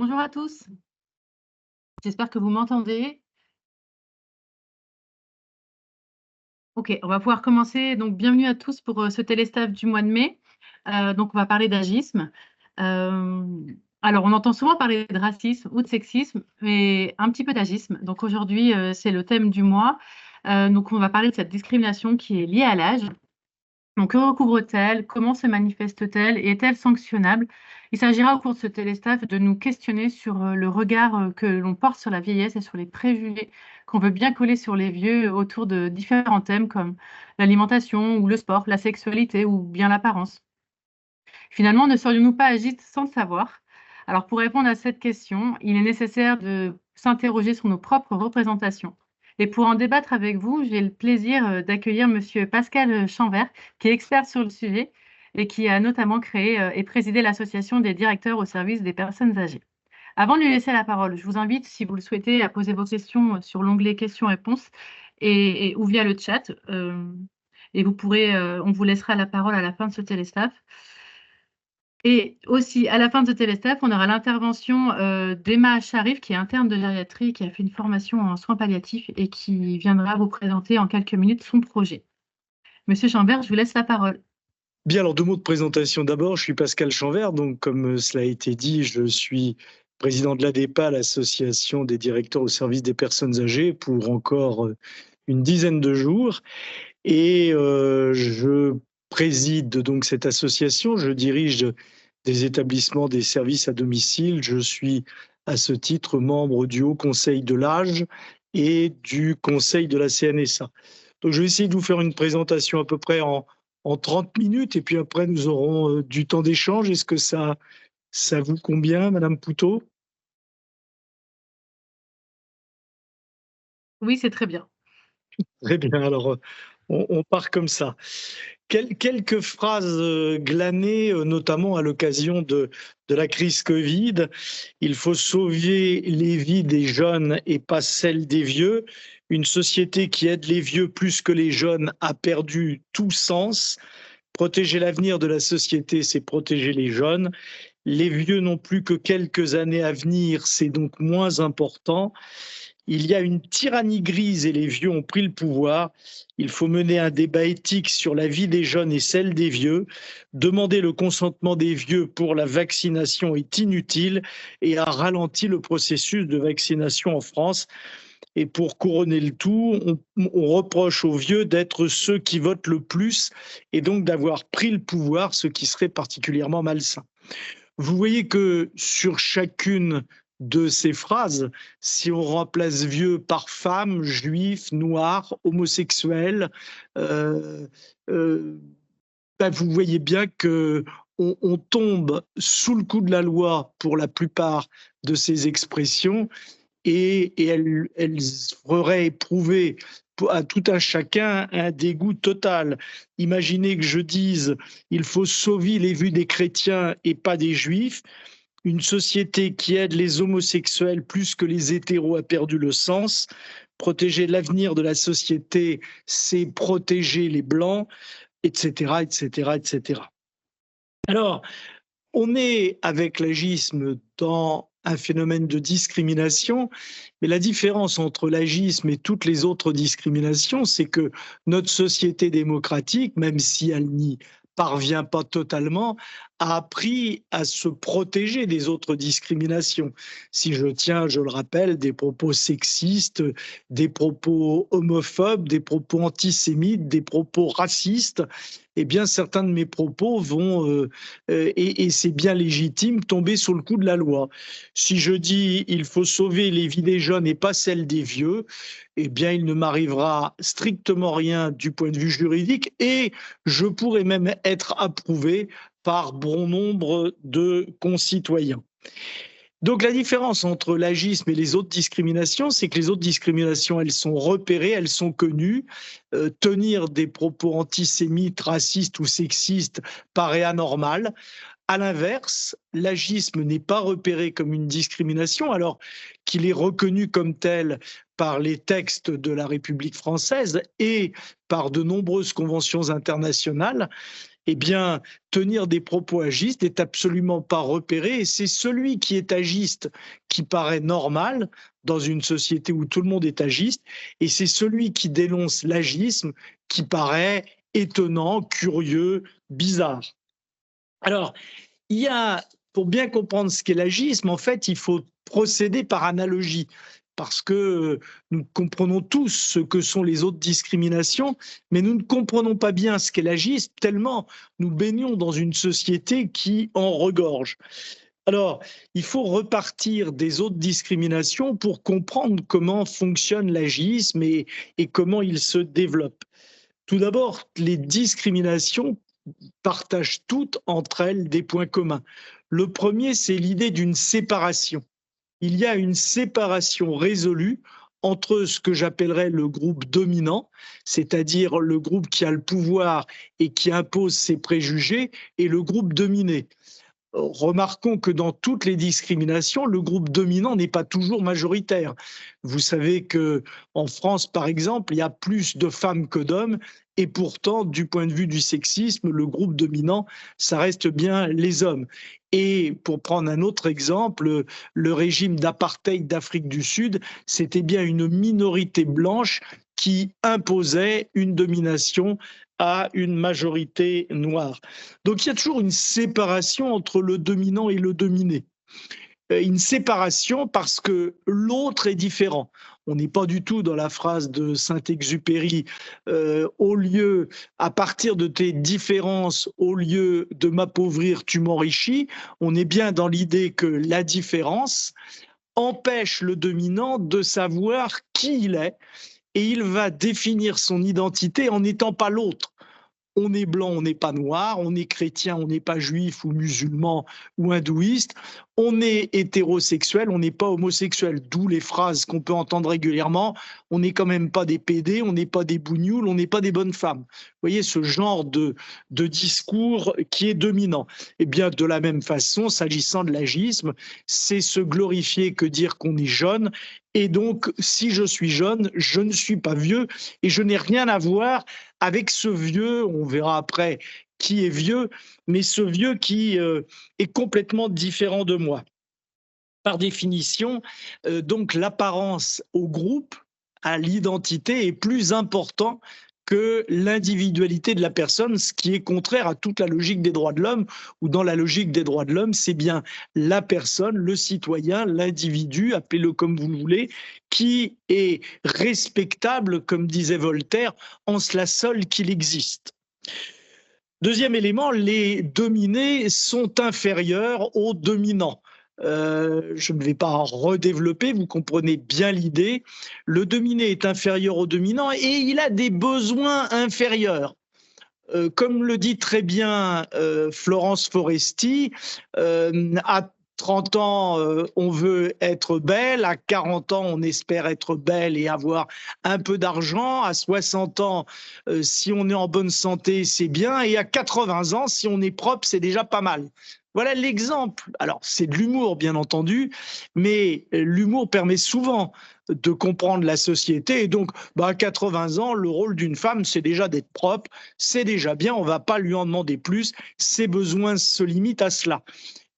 Bonjour à tous, j'espère que vous m'entendez. OK, on va pouvoir commencer. Donc, bienvenue à tous pour ce téléstaff du mois de mai. Donc, on va parler d'agisme. Alors, on entend souvent parler de racisme ou de sexisme, mais un petit peu d'agisme. Donc, aujourd'hui, c'est le thème du mois. Donc, on va parler de cette discrimination qui est liée à l'âge. Donc, que recouvre-t-elle? Comment se manifeste-t-elle? Et est-elle sanctionnable? Il s'agira au cours de ce téléstaff de nous questionner sur le regard que l'on porte sur la vieillesse et sur les préjugés qu'on veut bien coller sur les vieux autour de différents thèmes comme l'alimentation ou le sport, la sexualité ou bien l'apparence. Finalement, ne serions-nous pas agistes sans le savoir? Alors, pour répondre à cette question, il est nécessaire de s'interroger sur nos propres représentations. Et pour en débattre avec vous, j'ai le plaisir d'accueillir Monsieur Pascal Chanvert, qui est expert sur le sujet et qui a notamment créé et présidé l'association des directeurs au service des personnes âgées. Avant de lui laisser la parole, je vous invite, si vous le souhaitez, à poser vos questions sur l'onglet questions-réponses ou via le chat. Et vous pourrez, on vous laissera la parole à la fin de ce téléstaff. Et aussi, à la fin de ce téléstaff, on aura l'intervention d'Emma Sharif, qui est interne de gériatrie, qui a fait une formation en soins palliatifs et qui viendra vous présenter en quelques minutes son projet. Monsieur Chambert, je vous laisse la parole. Bien, alors 2 mots de présentation d'abord. Je suis Pascal Chanvert, donc comme cela a été dit, je suis président de l'ADEPA, l'association des directeurs au service des personnes âgées, pour encore une dizaine de jours. Et je préside donc cette association, je dirige des établissements, des services à domicile. Je suis à ce titre membre du Haut Conseil de l'âge et du Conseil de la CNSA. Donc je vais essayer de vous faire une présentation à peu près en 30 minutes et puis après nous aurons du temps d'échange. Est-ce que ça vous convient, Madame Poutot? Oui, c'est très bien. Très bien, alors on part comme ça. Quelques phrases glanées, notamment à l'occasion de la crise Covid. Il faut sauver les vies des jeunes et pas celles des vieux. Une société qui aide les vieux plus que les jeunes a perdu tout sens. Protéger l'avenir de la société, c'est protéger les jeunes. Les vieux n'ont plus que quelques années à venir, c'est donc moins important. Il y a une tyrannie grise et les vieux ont pris le pouvoir. Il faut mener un débat éthique sur la vie des jeunes et celle des vieux. Demander le consentement des vieux pour la vaccination est inutile et a ralenti le processus de vaccination en France. Et pour couronner le tout, on reproche aux vieux d'être ceux qui votent le plus et donc d'avoir pris le pouvoir, ce qui serait particulièrement malsain. Vous voyez que sur chacune de ces phrases, si on remplace vieux par femme, juif, noir, homosexuel, euh, euh, ben vous voyez bien que on tombe sous le coup de la loi pour la plupart de ces expressions et elle ferait éprouver à tout un chacun un dégoût total. Imaginez que je dise il faut sauver les vues des chrétiens et pas des juifs. Une société qui aide les homosexuels plus que les hétéros a perdu le sens. Protéger l'avenir de la société, c'est protéger les blancs, etc., etc., etc. Alors, on est avec l'agisme dans un phénomène de discrimination, mais la différence entre l'agisme et toutes les autres discriminations, c'est que notre société démocratique, même si elle n'y parvient pas totalement, a appris à se protéger des autres discriminations. Si je tiens, je le rappelle, des propos sexistes, des propos homophobes, des propos antisémites, des propos racistes, eh bien certains de mes propos vont, et c'est bien légitime, tomber sous le coup de la loi. Si je dis il faut sauver les vies des jeunes et pas celles des vieux, eh bien il ne m'arrivera strictement rien du point de vue juridique et je pourrais même être approuvé par bon nombre de concitoyens. Donc la différence entre l'agisme et les autres discriminations, c'est que les autres discriminations, elles sont repérées, elles sont connues. Tenir des propos antisémites, racistes ou sexistes paraît anormal. À l'inverse, l'agisme n'est pas repéré comme une discrimination, alors qu'il est reconnu comme tel par les textes de la République française et par de nombreuses conventions internationales. eh bien, tenir des propos agistes n'est absolument pas repéré, et c'est celui qui est agiste qui paraît normal dans une société où tout le monde est agiste, et c'est celui qui dénonce l'agisme qui paraît étonnant, curieux, bizarre. Alors, il y a, pour bien comprendre ce qu'est l'agisme, en fait, il faut procéder par analogie, parce que nous comprenons tous ce que sont les autres discriminations, mais nous ne comprenons pas bien ce qu'est l'agisme, tellement nous baignons dans une société qui en regorge. Alors, il faut repartir des autres discriminations pour comprendre comment fonctionne l'agisme et comment il se développe. Tout d'abord, les discriminations partagent toutes entre elles des points communs. Le premier, c'est l'idée d'une séparation. Il y a une séparation résolue entre ce que j'appellerais le groupe dominant, c'est-à-dire le groupe qui a le pouvoir et qui impose ses préjugés, et le groupe dominé. Remarquons que dans toutes les discriminations, le groupe dominant n'est pas toujours majoritaire. Vous savez qu'en France, par exemple, il y a plus de femmes que d'hommes, et pourtant, du point de vue du sexisme, le groupe dominant, ça reste bien les hommes. Et pour prendre un autre exemple, le régime d'apartheid d'Afrique du Sud, c'était bien une minorité blanche qui imposait une domination à une majorité noire. Donc il y a toujours une séparation entre le dominant et le dominé. Une séparation parce que l'autre est différent. On n'est pas du tout dans la phrase de Saint-Exupéry, au lieu, à partir de tes différences, au lieu de m'appauvrir, tu m'enrichis. On est bien dans l'idée que la différence empêche le dominant de savoir qui il est, et il va définir son identité en n'étant pas l'autre. On est blanc, on n'est pas noir, on est chrétien, on n'est pas juif ou musulman ou hindouiste, on est hétérosexuel, on n'est pas homosexuel, d'où les phrases qu'on peut entendre régulièrement, on n'est quand même pas des pédés, on n'est pas des bougnoules, on n'est pas des bonnes femmes. Vous voyez ce genre de discours qui est dominant. Eh bien, de la même façon, s'agissant de l'agisme, c'est se glorifier que dire qu'on est jeune, et donc, si je suis jeune, je ne suis pas vieux, et je n'ai rien à voir avec ce vieux, on verra après qui est vieux, mais ce vieux qui est complètement différent de moi. Par définition, donc l'apparence au groupe, à l'identité, est plus important que l'individualité de la personne, ce qui est contraire à toute la logique des droits de l'homme, où dans la logique des droits de l'homme, c'est bien la personne, le citoyen, l'individu, appelez-le comme vous le voulez, qui est respectable, comme disait Voltaire, en cela seul qu'il existe. Deuxième élément, les dominés sont inférieurs aux dominants. Je ne vais pas redévelopper, vous comprenez bien l'idée. Le dominé est inférieur au dominant et il a des besoins inférieurs. Comme le dit très bien Florence Foresti, à 30 ans, on veut être belle, à 40 ans, on espère être belle et avoir un peu d'argent, à 60 ans, si on est en bonne santé, c'est bien, et à 80 ans, si on est propre, c'est déjà pas mal. Voilà l'exemple. Alors, c'est de l'humour, bien entendu, mais l'humour permet souvent de comprendre la société. Et donc, à 80 ans, le rôle d'une femme, c'est déjà d'être propre, c'est déjà bien, on ne va pas lui en demander plus, ses besoins se limitent à cela.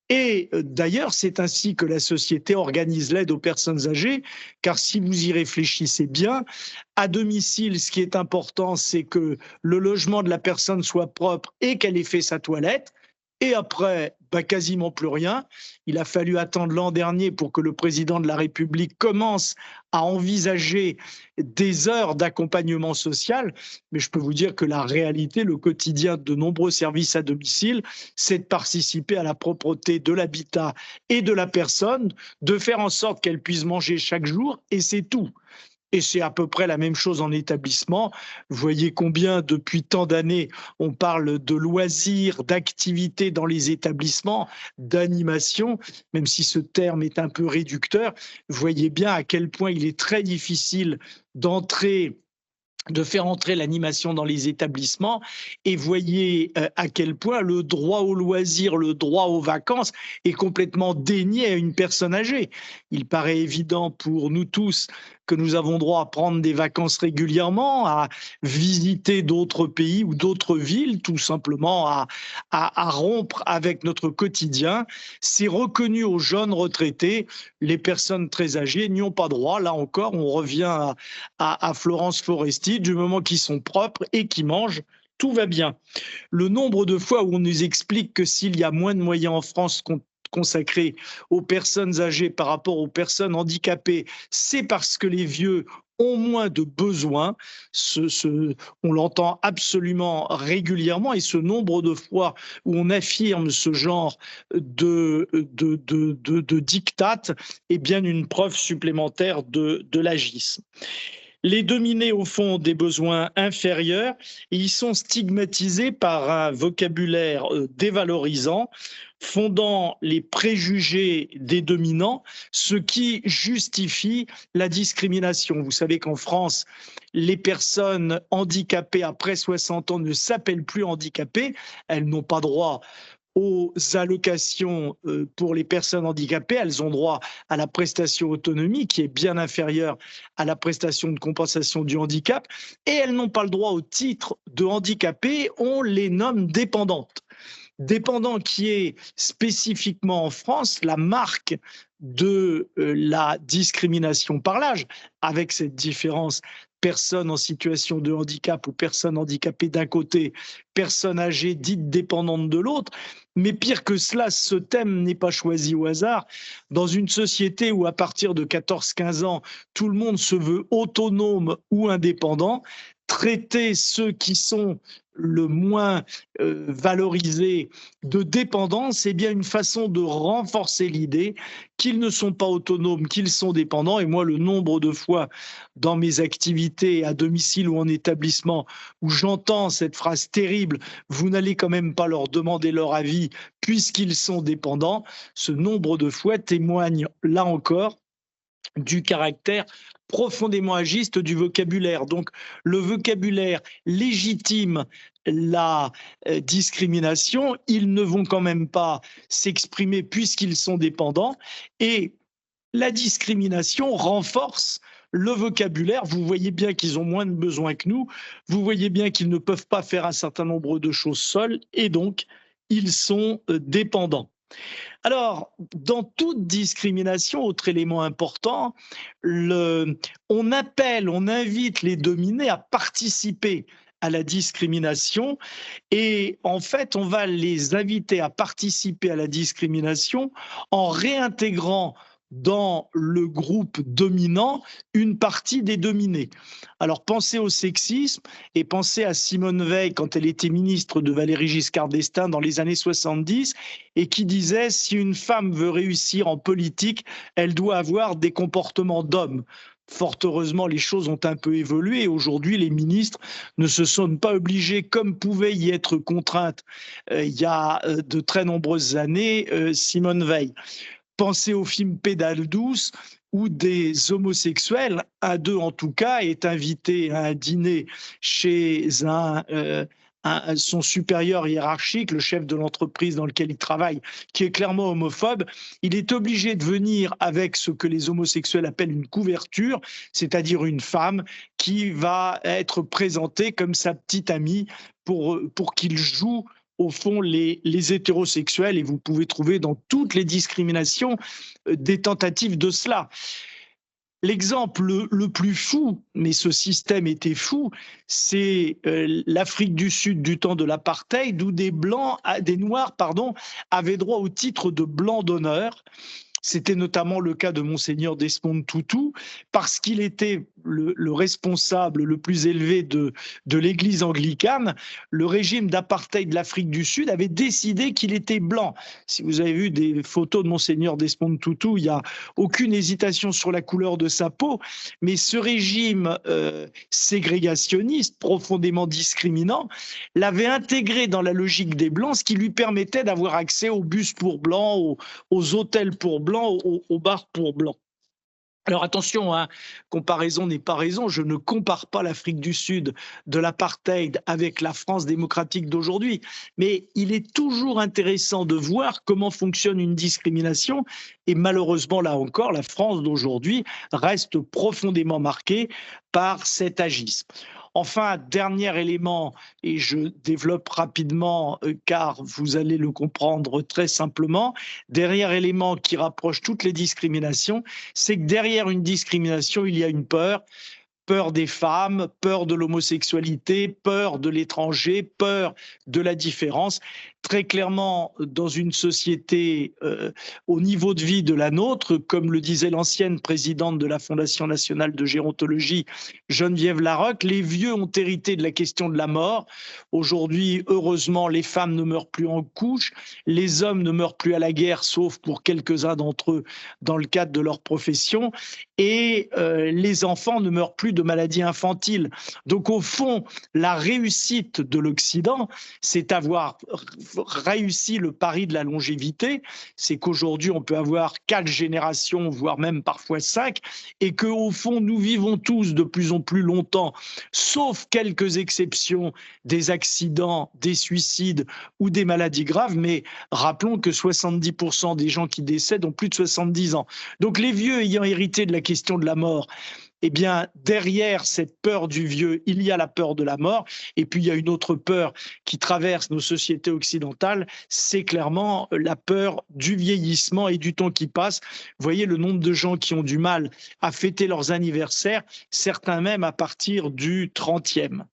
Et d'ailleurs, c'est ainsi que la société organise l'aide aux personnes âgées, car si vous y réfléchissez bien, à domicile, ce qui est important, c'est que le logement de la personne soit propre et qu'elle ait fait sa toilette. Et après, quasiment plus rien. Il a fallu attendre l'an dernier pour que le président de la République commence à envisager des heures d'accompagnement social. Mais je peux vous dire que la réalité, le quotidien de nombreux services à domicile, c'est de participer à la propreté de l'habitat et de la personne, de faire en sorte qu'elle puisse manger chaque jour, et c'est tout. Et c'est à peu près la même chose en établissement. Vous voyez combien, depuis tant d'années, on parle de loisirs, d'activités dans les établissements, d'animation, même si ce terme est un peu réducteur. Vous voyez bien à quel point il est très difficile de faire entrer l'animation dans les établissements, et voyez à quel point le droit au loisir, le droit aux vacances est complètement dénié à une personne âgée. Il paraît évident pour nous tous que nous avons droit à prendre des vacances régulièrement, à visiter d'autres pays ou d'autres villes, tout simplement à rompre avec notre quotidien. C'est reconnu aux jeunes retraités. Les personnes très âgées n'y ont pas droit. Là encore, on revient à Florence Foresti, du moment qu'ils sont propres et qu'ils mangent, tout va bien. Le nombre de fois où on nous explique que s'il y a moins de moyens en France consacrés aux personnes âgées par rapport aux personnes handicapées, c'est parce que les vieux ont moins de besoins. On l'entend absolument régulièrement, et ce nombre de fois où on affirme ce genre de diktat est bien une preuve supplémentaire de l'agisme. Les dominés, au fond, ont des besoins inférieurs et ils sont stigmatisés par un vocabulaire dévalorisant, fondant les préjugés des dominants, ce qui justifie la discrimination. Vous savez qu'en France, les personnes handicapées après 60 ans ne s'appellent plus handicapées, elles n'ont pas droit aux allocations pour les personnes handicapées, elles ont droit à la prestation autonomie qui est bien inférieure à la prestation de compensation du handicap, et elles n'ont pas le droit au titre de handicapé, on les nomme dépendantes. Dépendant qui est spécifiquement en France la marque de la discrimination par l'âge, avec cette différence personnes en situation de handicap ou personnes handicapées d'un côté, personnes âgées dites dépendantes de l'autre. Mais pire que cela, ce thème n'est pas choisi au hasard. Dans une société où à partir de 14-15 ans, tout le monde se veut autonome ou indépendant, traiter ceux qui sont le moins valorisés de dépendants, c'est bien une façon de renforcer l'idée qu'ils ne sont pas autonomes, qu'ils sont dépendants. Et moi, le nombre de fois dans mes activités à domicile ou en établissement où j'entends cette phrase terrible, vous n'allez quand même pas leur demander leur avis puisqu'ils sont dépendants, ce nombre de fois témoigne là encore du caractère profondément agiste du vocabulaire. Donc le vocabulaire légitime la discrimination, ils ne vont quand même pas s'exprimer puisqu'ils sont dépendants, et la discrimination renforce le vocabulaire. Vous voyez bien qu'ils ont moins de besoins que nous, vous voyez bien qu'ils ne peuvent pas faire un certain nombre de choses seuls, et donc ils sont dépendants. Alors, dans toute discrimination, autre élément important, on invite les dominés à participer à la discrimination, et en fait, on va les inviter à participer à la discrimination en réintégrant dans le groupe dominant une partie des dominés. Alors pensez au sexisme et pensez à Simone Veil quand elle était ministre de Valéry Giscard d'Estaing dans les années 70 et qui disait si une femme veut réussir en politique, elle doit avoir des comportements d'homme. Fort heureusement, les choses ont un peu évolué et aujourd'hui, les ministres ne se sont pas obligés, comme pouvait y être contrainte il y a de très nombreuses années, Simone Veil. Pensez au film Pédale douce, où des homosexuels, un d'eux en tout cas, est invité à un dîner chez son supérieur hiérarchique, le chef de l'entreprise dans laquelle il travaille, qui est clairement homophobe. Il est obligé de venir avec ce que les homosexuels appellent une couverture, c'est-à-dire une femme qui va être présentée comme sa petite amie pour qu'il joue au fond les hétérosexuels, et vous pouvez trouver dans toutes les discriminations des tentatives de cela. L'exemple le plus fou, mais ce système était fou, c'est l'Afrique du Sud du temps de l'apartheid, où des Noirs avaient droit au titre de blanc d'honneur. C'était notamment le cas de Monseigneur Desmond Tutu, parce qu'il était le responsable le plus élevé de l'Église anglicane. Le régime d'apartheid de l'Afrique du Sud avait décidé qu'il était blanc. Si vous avez vu des photos de Monseigneur Desmond Tutu, il n'y a aucune hésitation sur la couleur de sa peau, mais ce régime ségrégationniste, profondément discriminant, l'avait intégré dans la logique des Blancs, ce qui lui permettait d'avoir accès aux bus pour Blancs, aux hôtels pour Blancs, aux bars pour Blancs. Alors attention, hein, comparaison n'est pas raison. Je ne compare pas l'Afrique du Sud de l'apartheid avec la France démocratique d'aujourd'hui. Mais il est toujours intéressant de voir comment fonctionne une discrimination. Et malheureusement, là encore, la France d'aujourd'hui reste profondément marquée par cet agisme. Enfin, dernier élément, et je développe rapidement car vous allez le comprendre très simplement, dernier élément qui rapproche toutes les discriminations, c'est que derrière une discrimination, il y a une peur, peur des femmes, peur de l'homosexualité, peur de l'étranger, peur de la différence. Très clairement, dans une société au niveau de vie de la nôtre, comme le disait l'ancienne présidente de la Fondation nationale de gérontologie, Geneviève Laroque, les vieux ont hérité de la question de la mort. Aujourd'hui, heureusement, les femmes ne meurent plus en couche, les hommes ne meurent plus à la guerre, sauf pour quelques-uns d'entre eux dans le cadre de leur profession, et les enfants ne meurent plus de maladies infantiles. Donc au fond, la réussite de l'Occident, c'est avoir réussi le pari de la longévité, c'est qu'aujourd'hui on peut avoir 4 générations, voire même parfois 5, et qu'au fond nous vivons tous de plus en plus longtemps, sauf quelques exceptions, des accidents, des suicides ou des maladies graves, mais rappelons que 70% des gens qui décèdent ont plus de 70 ans. Donc les vieux ayant hérité de la question de la mort, eh bien, derrière cette peur du vieux, il y a la peur de la mort. Et puis, il y a une autre peur qui traverse nos sociétés occidentales, c'est clairement la peur du vieillissement et du temps qui passe. Vous voyez le nombre de gens qui ont du mal à fêter leurs anniversaires, certains même à partir du 30e.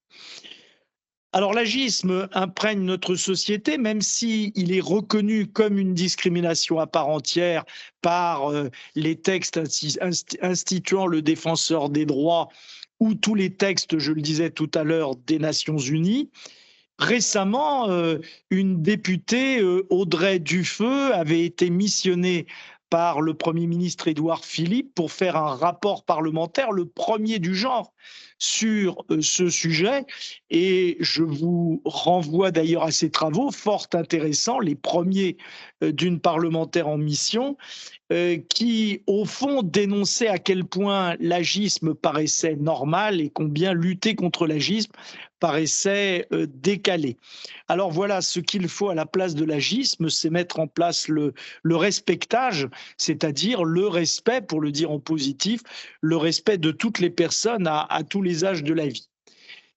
Alors l'agisme imprègne notre société, même s'il est reconnu comme une discrimination à part entière par les textes instituant le défenseur des droits ou tous les textes, je le disais tout à l'heure, des Nations Unies. Récemment, une députée, Audrey Dufeu, avait été missionnée par le Premier ministre Édouard Philippe pour faire un rapport parlementaire, le premier du genre, sur ce sujet. Et je vous renvoie d'ailleurs à ces travaux fort intéressants, les premiers d'une parlementaire en mission, qui, au fond, dénonçait à quel point l'agisme paraissait normal et combien lutter contre l'agisme paraissait décalé. Alors voilà, ce qu'il faut à la place de l'agisme, c'est mettre en place le respectage, c'est-à-dire le respect, pour le dire en positif, le respect de toutes les personnes à tous les âges de la vie.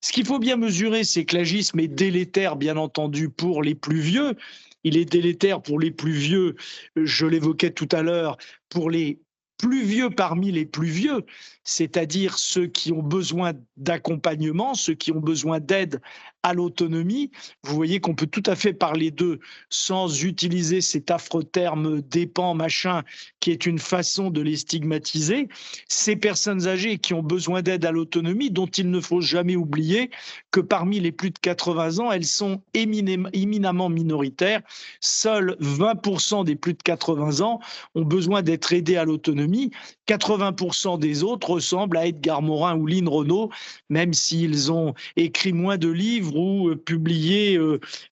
Ce qu'il faut bien mesurer, c'est que l'agisme est délétère, bien entendu, pour les plus vieux. Il est délétère pour les plus vieux, je l'évoquais tout à l'heure, pour les plus vieux parmi les plus vieux, c'est-à-dire ceux qui ont besoin d'accompagnement, ceux qui ont besoin d'aide à l'autonomie. Vous voyez qu'on peut tout à fait parler d'eux sans utiliser cet affreux terme dépend, machin, qui est une façon de les stigmatiser. Ces personnes âgées qui ont besoin d'aide à l'autonomie, dont il ne faut jamais oublier que parmi les plus de 80 ans, elles sont éminemment minoritaires. Seuls 20% des plus de 80 ans ont besoin d'être aidés à l'autonomie. 80% des autres ressemblent à Edgar Morin ou Lynn Renault, même s'ils ont écrit moins de livres ou publié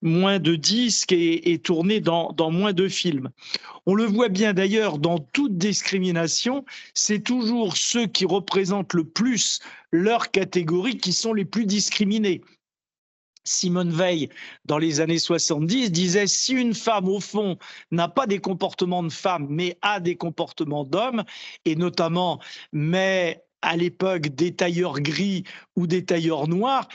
moins de disques et tourné dans moins de films. On le voit bien d'ailleurs dans toute discrimination, c'est toujours ceux qui représentent le plus leur catégorie qui sont les plus discriminés. Simone Veil, dans les années 70, disait « Si une femme, au fond, n'a pas des comportements de femme, mais a des comportements d'homme, et notamment met à l'époque des tailleurs gris ou des tailleurs noirs,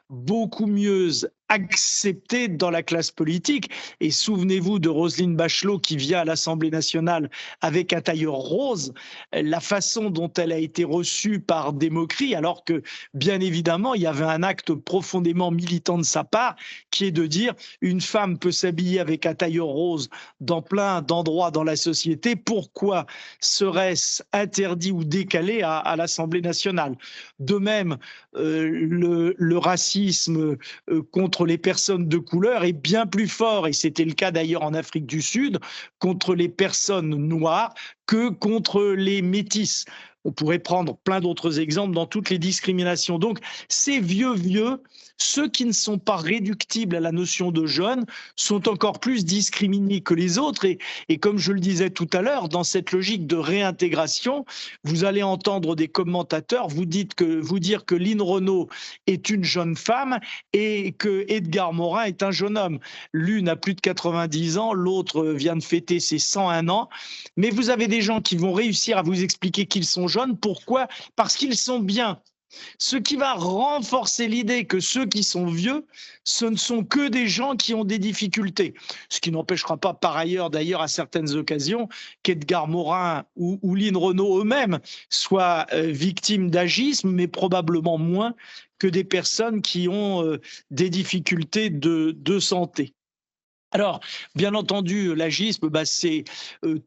beaucoup mieux acceptée dans la classe politique. » Et souvenez-vous de Roselyne Bachelot qui vient à l'Assemblée nationale avec un tailleur rose, la façon dont elle a été reçue par des moqueries, alors que bien évidemment il y avait un acte profondément militant de sa part qui est de dire une femme peut s'habiller avec un tailleur rose dans plein d'endroits dans la société, pourquoi serait-ce interdit ou décalé à l'Assemblée nationale? De même, le racisme contre les personnes de couleur est bien plus fort, et c'était le cas d'ailleurs en Afrique du Sud, contre les personnes noires que contre les métis. On pourrait prendre plein d'autres exemples dans toutes les discriminations. Donc, ces vieux, ceux qui ne sont pas réductibles à la notion de jeunes, sont encore plus discriminés que les autres. Et comme je le disais tout à l'heure, dans cette logique de réintégration, vous allez entendre des commentateurs vous dire que Lynn Renault est une jeune femme et que Edgar Morin est un jeune homme. L'une a plus de 90 ans, l'autre vient de fêter ses 101 ans. Mais vous avez des gens qui vont réussir à vous expliquer qu'ils sont jeunes. Pourquoi? Parce qu'ils sont bien. Ce qui va renforcer l'idée que ceux qui sont vieux, ce ne sont que des gens qui ont des difficultés. Ce qui n'empêchera pas par ailleurs, d'ailleurs, à certaines occasions, qu'Edgar Morin ou Lynn Renault eux-mêmes soient victimes d'agisme, mais probablement moins que des personnes qui ont des difficultés de santé. Alors, bien entendu, l'agisme, c'est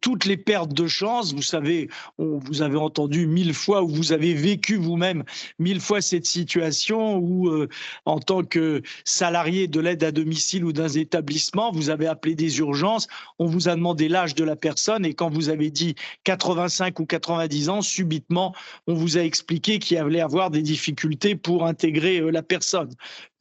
toutes les pertes de chance. Vous savez, vous avez entendu 1000 fois, ou vous avez vécu vous-même 1000 fois cette situation où, en tant que salarié de l'aide à domicile ou d'un établissement, vous avez appelé des urgences, on vous a demandé l'âge de la personne et quand vous avez dit 85 ou 90 ans, subitement, on vous a expliqué qu'il allait avoir des difficultés pour intégrer la personne.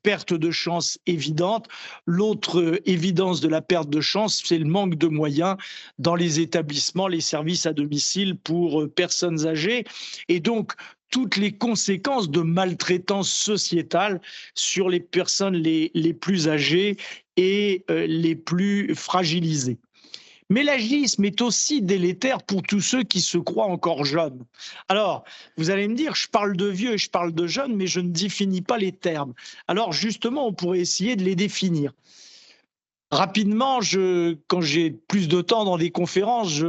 Perte de chance évidente. L'autre évidence de la perte de chance, c'est le manque de moyens dans les établissements, les services à domicile pour personnes âgées. Et donc, toutes les conséquences de maltraitance sociétale sur les personnes les plus âgées et les plus fragilisées. Mais l'agisme est aussi délétère pour tous ceux qui se croient encore jeunes. Alors, vous allez me dire, je parle de vieux et je parle de jeunes, mais je ne définis pas les termes. Alors, justement, on pourrait essayer de les définir. Rapidement, quand j'ai plus de temps dans les conférences,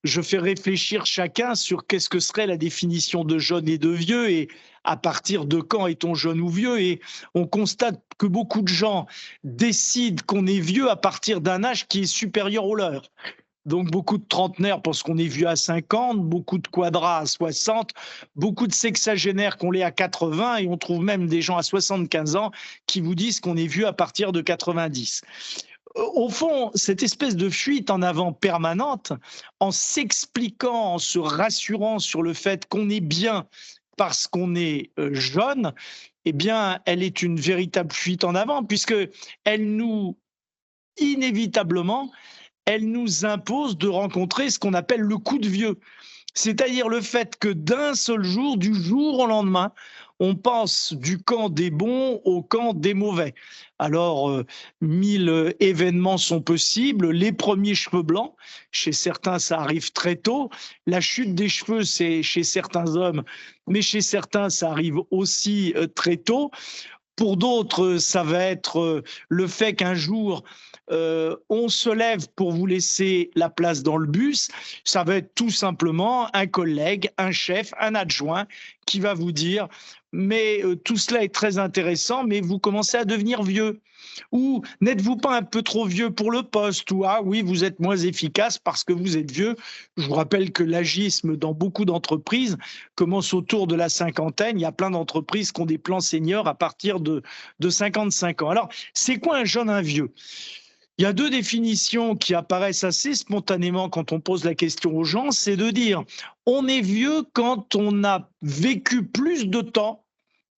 je fais réfléchir chacun sur qu'est-ce que serait la définition de jeune et de vieux et à partir de quand est-on jeune ou vieux. Et on constate que beaucoup de gens décident qu'on est vieux à partir d'un âge qui est supérieur au leur. Donc beaucoup de trentenaires pensent qu'on est vieux à 50, beaucoup de quadras à 60, beaucoup de sexagénaires qu'on l'est à 80 et on trouve même des gens à 75 ans qui vous disent qu'on est vieux à partir de 90. Au fond, cette espèce de fuite en avant permanente, en s'expliquant, en se rassurant sur le fait qu'on est bien parce qu'on est jeune, eh bien, elle est une véritable fuite en avant, puisque inévitablement, elle nous impose de rencontrer ce qu'on appelle le coup de vieux. C'est-à-dire le fait que d'un seul jour, du jour au lendemain, on passe du camp des bons au camp des mauvais. Alors, 1000 événements sont possibles. Les premiers cheveux blancs, chez certains, ça arrive très tôt. La chute des cheveux, c'est chez certains hommes, mais chez certains, ça arrive aussi très tôt. Pour d'autres, ça va être le fait qu'un jour, on se lève pour vous laisser la place dans le bus. Ça va être tout simplement un collègue, un chef, un adjoint qui va vous dire « mais tout cela est très intéressant, mais vous commencez à devenir vieux ». Ou « n'êtes-vous pas un peu trop vieux pour le poste ?» ou « ah oui, vous êtes moins efficace parce que vous êtes vieux ». Je vous rappelle que l'agisme dans beaucoup d'entreprises commence autour de la cinquantaine. Il y a plein d'entreprises qui ont des plans seniors à partir de 55 ans. Alors, c'est quoi un jeune, un vieux ? Il y a deux définitions qui apparaissent assez spontanément quand on pose la question aux gens, c'est de dire on est vieux quand on a vécu plus de temps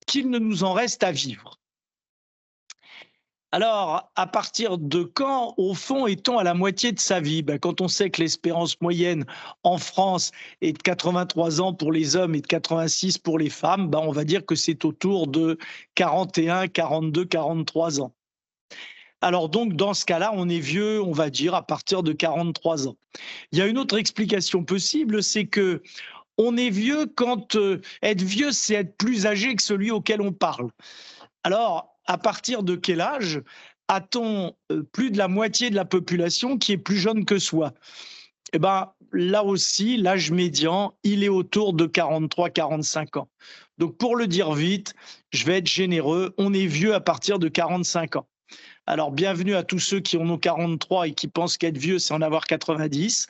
qu'il ne nous en reste à vivre. Alors, à partir de quand, au fond, est-on à la moitié de sa vie? Quand on sait que l'espérance moyenne en France est de 83 ans pour les hommes et de 86 pour les femmes, on va dire que c'est autour de 41, 42, 43 ans. Alors donc, dans ce cas-là, on est vieux, on va dire, à partir de 43 ans. Il y a une autre explication possible, c'est que on est vieux quand être vieux, c'est être plus âgé que celui auquel on parle. Alors, à partir de quel âge a-t-on plus de la moitié de la population qui est plus jeune que soi? Eh bien, là aussi, l'âge médian, il est autour de 43-45 ans. Donc, pour le dire vite, je vais être généreux, on est vieux à partir de 45 ans. Alors, bienvenue à tous ceux qui en ont 43 et qui pensent qu'être vieux, c'est en avoir 90.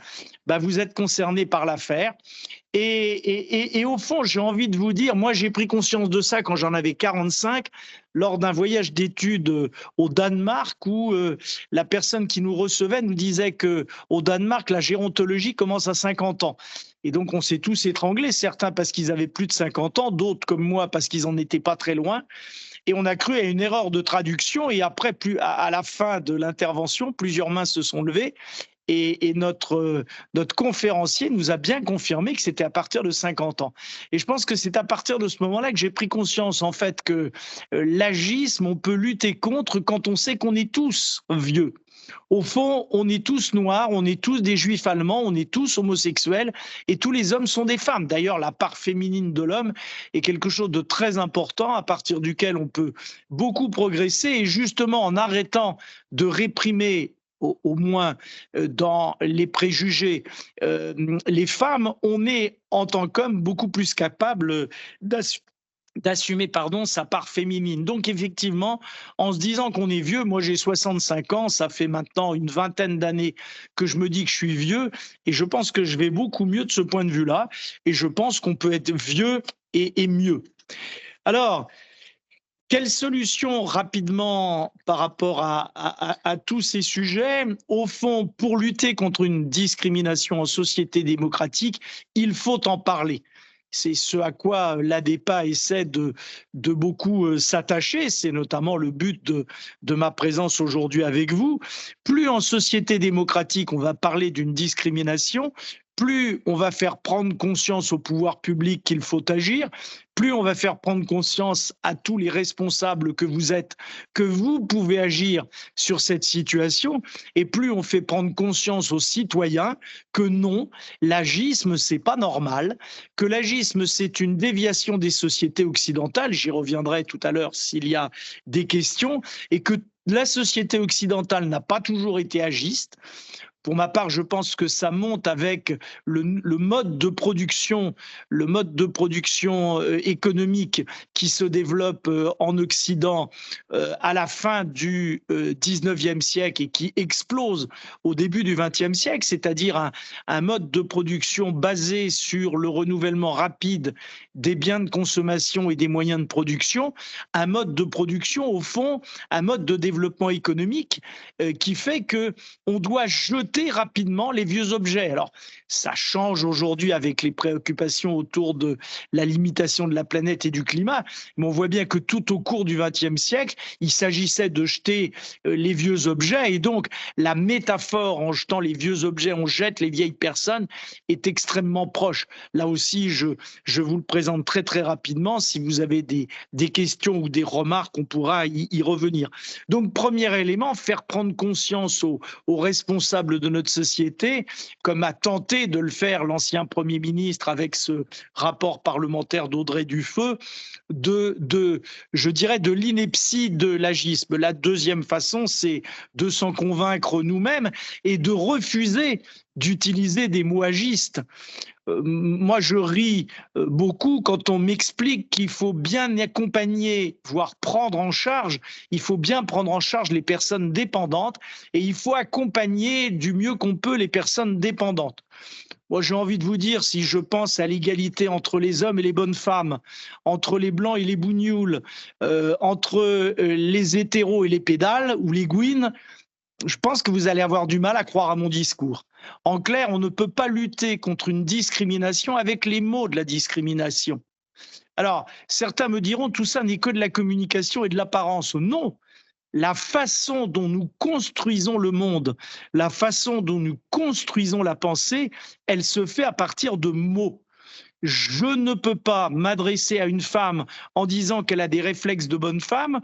Vous êtes concernés par l'affaire. Et au fond, j'ai envie de vous dire, moi, j'ai pris conscience de ça quand j'en avais 45, lors d'un voyage d'études au Danemark, où la personne qui nous recevait nous disait qu'au Danemark, la gérontologie commence à 50 ans. Et donc, on s'est tous étranglés, certains parce qu'ils avaient plus de 50 ans, d'autres comme moi parce qu'ils n'en étaient pas très loin. Et on a cru à une erreur de traduction. Et après, à la fin de l'intervention, plusieurs mains se sont levées. Et notre conférencier nous a bien confirmé que c'était à partir de 50 ans. Et je pense que c'est à partir de ce moment-là que j'ai pris conscience, en fait, que l'agisme, on peut lutter contre quand on sait qu'on est tous vieux. Au fond, on est tous noirs, on est tous des juifs allemands, on est tous homosexuels et tous les hommes sont des femmes. D'ailleurs, la part féminine de l'homme est quelque chose de très important à partir duquel on peut beaucoup progresser et justement en arrêtant de réprimer au moins dans les préjugés, les femmes, on est en tant qu'homme beaucoup plus capable d'assumer sa part féminine. Donc effectivement, en se disant qu'on est vieux, moi j'ai 65 ans, ça fait maintenant une vingtaine d'années que je me dis que je suis vieux et je pense que je vais beaucoup mieux de ce point de vue-là et je pense qu'on peut être vieux et mieux. Alors, quelle solution rapidement par rapport à tous ces sujets? Au fond, pour lutter contre une discrimination en société démocratique, il faut en parler. C'est ce à quoi l'ADEPA essaie de beaucoup s'attacher. C'est notamment le but de ma présence aujourd'hui avec vous. Plus en société démocratique, on va parler d'une discrimination, plus on va faire prendre conscience au pouvoir public qu'il faut agir, plus on va faire prendre conscience à tous les responsables que vous êtes, que vous pouvez agir sur cette situation, et plus on fait prendre conscience aux citoyens que non, l'agisme, c'est pas normal, que l'agisme, c'est une déviation des sociétés occidentales, j'y reviendrai tout à l'heure s'il y a des questions, et que la société occidentale n'a pas toujours été agiste. Pour ma part, je pense que ça monte avec le mode de production, économique qui se développe en Occident à la fin du 19e siècle et qui explose au début du 20e siècle, c'est-à-dire un mode de production basé sur le renouvellement rapide des biens de consommation et des moyens de production, un mode de production, au fond, un mode de développement économique qui fait qu'on doit jeter rapidement les vieux objets. Alors, ça change aujourd'hui avec les préoccupations autour de la limitation de la planète et du climat, mais on voit bien que tout au cours du XXe siècle, il s'agissait de jeter les vieux objets, et donc la métaphore en jetant les vieux objets, on jette les vieilles personnes, est extrêmement proche. Là aussi, je vous le présente très très rapidement. Si vous avez des questions ou des remarques, on pourra y revenir. Donc, premier élément, faire prendre conscience aux responsables de notre société, comme a tenté de le faire l'ancien Premier ministre avec ce rapport parlementaire d'Audrey Dufeu, je dirais, de l'ineptie de l'agisme. La deuxième façon, c'est de s'en convaincre nous-mêmes et de refuser d'utiliser des mots agistes. Moi, je ris beaucoup quand on m'explique qu'il faut bien accompagner, voire prendre en charge, il faut bien prendre en charge les personnes dépendantes et il faut accompagner du mieux qu'on peut les personnes dépendantes. Moi, j'ai envie de vous dire, si je pense à l'égalité entre les hommes et les bonnes femmes, entre les blancs et les bougnoules, entre les hétéros et les pédales ou les gouines, je pense que vous allez avoir du mal à croire à mon discours. En clair, on ne peut pas lutter contre une discrimination avec les mots de la discrimination. Alors, certains me diront, tout ça n'est que de la communication et de l'apparence. Non, la façon dont nous construisons le monde, la façon dont nous construisons la pensée, elle se fait à partir de mots. Je ne peux pas m'adresser à une femme en disant qu'elle a des réflexes de bonne femme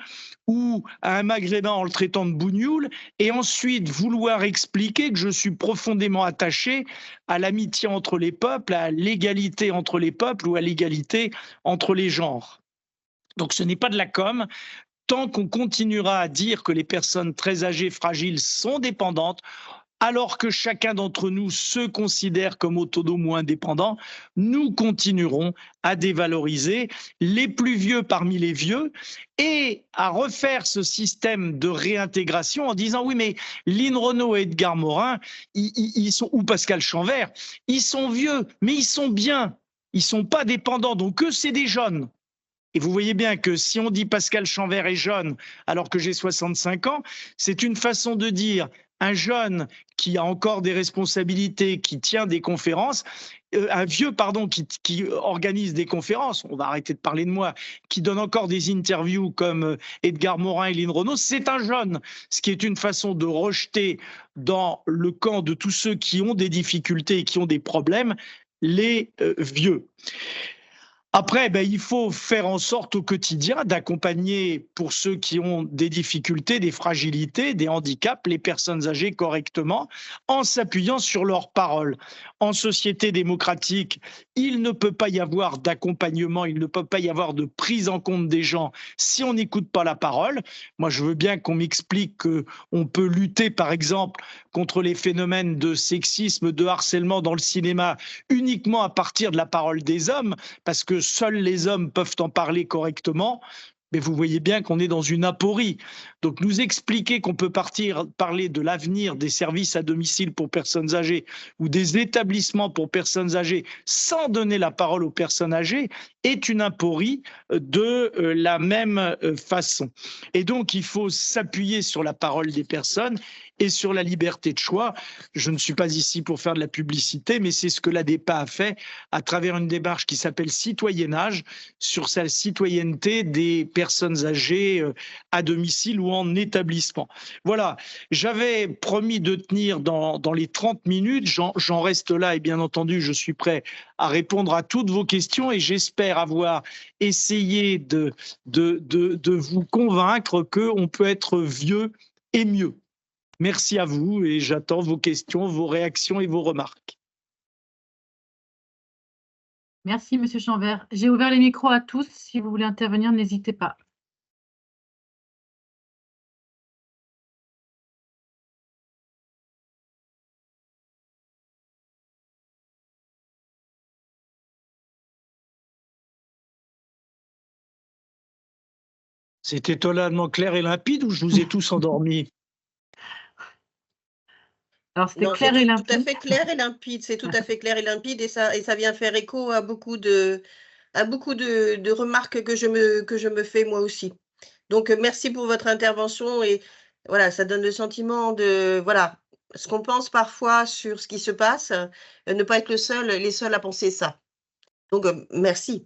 ou à un maghrébin en le traitant de bougnoule et ensuite vouloir expliquer que je suis profondément attaché à l'amitié entre les peuples, à l'égalité entre les peuples ou à l'égalité entre les genres. Donc ce n'est pas de la com. Tant qu'on continuera à dire que les personnes très âgées, fragiles sont dépendantes, alors que chacun d'entre nous se considère comme autonome ou indépendant, nous continuerons à dévaloriser les plus vieux parmi les vieux et à refaire ce système de réintégration en disant oui mais Lynn Renault et Edgar Morin, ils sont, ou Pascal Chanvert, ils sont vieux mais ils sont bien, ils sont pas dépendants, donc eux c'est des jeunes. Et vous voyez bien que si on dit Pascal Chanvert est jeune alors que j'ai 65 ans, c'est une façon de dire un jeune qui a encore des responsabilités, qui tient des conférences, un vieux, pardon, qui organise des conférences, on va arrêter de parler de moi, qui donne encore des interviews comme Edgar Morin et Lynn Renaud, c'est un jeune, ce qui est une façon de rejeter dans le camp de tous ceux qui ont des difficultés et qui ont des problèmes, les vieux. Après, il faut faire en sorte au quotidien d'accompagner, pour ceux qui ont des difficultés, des fragilités, des handicaps, les personnes âgées correctement, en s'appuyant sur leurs paroles. En société démocratique, il ne peut pas y avoir d'accompagnement, il ne peut pas y avoir de prise en compte des gens si on n'écoute pas la parole. Moi, je veux bien qu'on m'explique qu'on peut lutter, par exemple, contre les phénomènes de sexisme, de harcèlement dans le cinéma uniquement à partir de la parole des hommes, parce que seuls les hommes peuvent en parler correctement. Mais vous voyez bien qu'on est dans une aporie. Donc nous expliquer qu'on peut parler de l'avenir des services à domicile pour personnes âgées ou des établissements pour personnes âgées sans donner la parole aux personnes âgées est une aporie de la même façon. Et donc il faut s'appuyer sur la parole des personnes et sur la liberté de choix. Je ne suis pas ici pour faire de la publicité, mais c'est ce que l'ADEPA a fait à travers une démarche qui s'appelle Citoyennage, sur sa citoyenneté des personnes âgées à domicile ou en établissement. Voilà, j'avais promis de tenir dans les 30 minutes, j'en reste là et bien entendu, je suis prêt à répondre à toutes vos questions et j'espère avoir essayé de vous convaincre qu'on peut être vieux et mieux. Merci à vous et j'attends vos questions, vos réactions et vos remarques. Merci, Monsieur Chanvert. J'ai ouvert les micros à tous. Si vous voulez intervenir, n'hésitez pas. C'était totalement clair et limpide ou je vous ai tous endormis? Alors, c'était clair et limpide. Tout à fait clair et limpide. C'est tout à fait clair et limpide et ça vient faire écho à beaucoup de remarques que je me fais moi aussi. Donc, merci pour votre intervention et voilà, ça donne le sentiment de voilà, ce qu'on pense parfois sur ce qui se passe, ne pas être les seuls à penser ça. Donc, merci.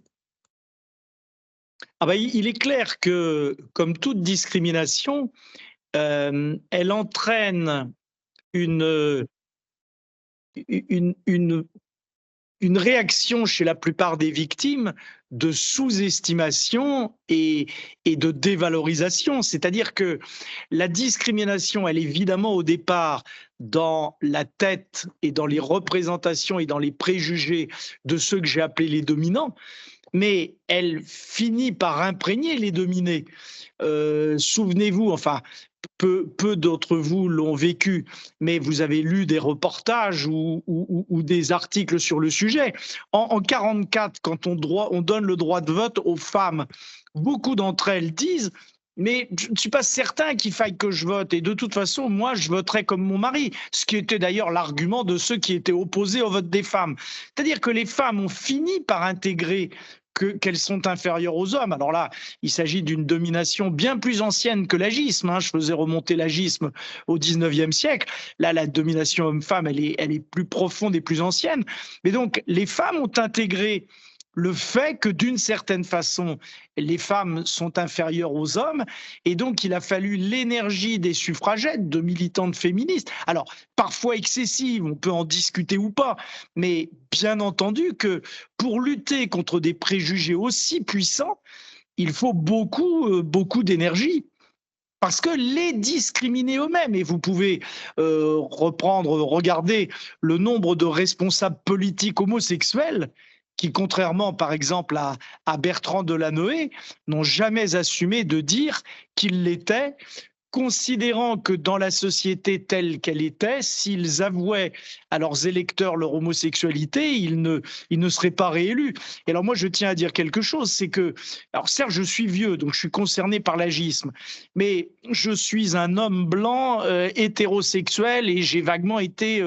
Il est clair que, comme toute discrimination, elle entraîne une réaction chez la plupart des victimes de sous-estimation et de dévalorisation. C'est-à-dire que la discrimination, elle est évidemment au départ dans la tête et dans les représentations et dans les préjugés de ceux que j'ai appelés les dominants, mais elle finit par imprégner les dominés. Souvenez-vous, enfin, peu d'entre vous l'ont vécu, mais vous avez lu des reportages ou des articles sur le sujet. En 1944, quand on donne le droit de vote aux femmes, beaucoup d'entre elles disent « mais je ne suis pas certain qu'il faille que je vote, et de toute façon, moi, je voterai comme mon mari », ce qui était d'ailleurs l'argument de ceux qui étaient opposés au vote des femmes. C'est-à-dire que les femmes ont fini par intégrer qu'elles sont inférieures aux hommes. Alors là, il s'agit d'une domination bien plus ancienne que l'agisme. Je faisais remonter l'agisme au 19e siècle. Là, la domination homme-femme, elle est plus profonde et plus ancienne. Mais donc, les femmes ont intégré le fait que d'une certaine façon, les femmes sont inférieures aux hommes, et donc il a fallu l'énergie des suffragettes, de militantes féministes, alors parfois excessive, on peut en discuter ou pas, mais bien entendu que pour lutter contre des préjugés aussi puissants, il faut beaucoup d'énergie. Parce que les discriminés eux-mêmes, et vous pouvez regarder le nombre de responsables politiques homosexuels qui, contrairement par exemple à Bertrand Delanoë, n'ont jamais assumé de dire qu'ils l'étaient, considérant que dans la société telle qu'elle était, s'ils avouaient à leurs électeurs leur homosexualité, ils ne seraient pas réélus. Et alors moi, je tiens à dire quelque chose, c'est que, alors certes, je suis vieux, donc je suis concerné par l'agisme, mais je suis un homme blanc hétérosexuel et j'ai vaguement été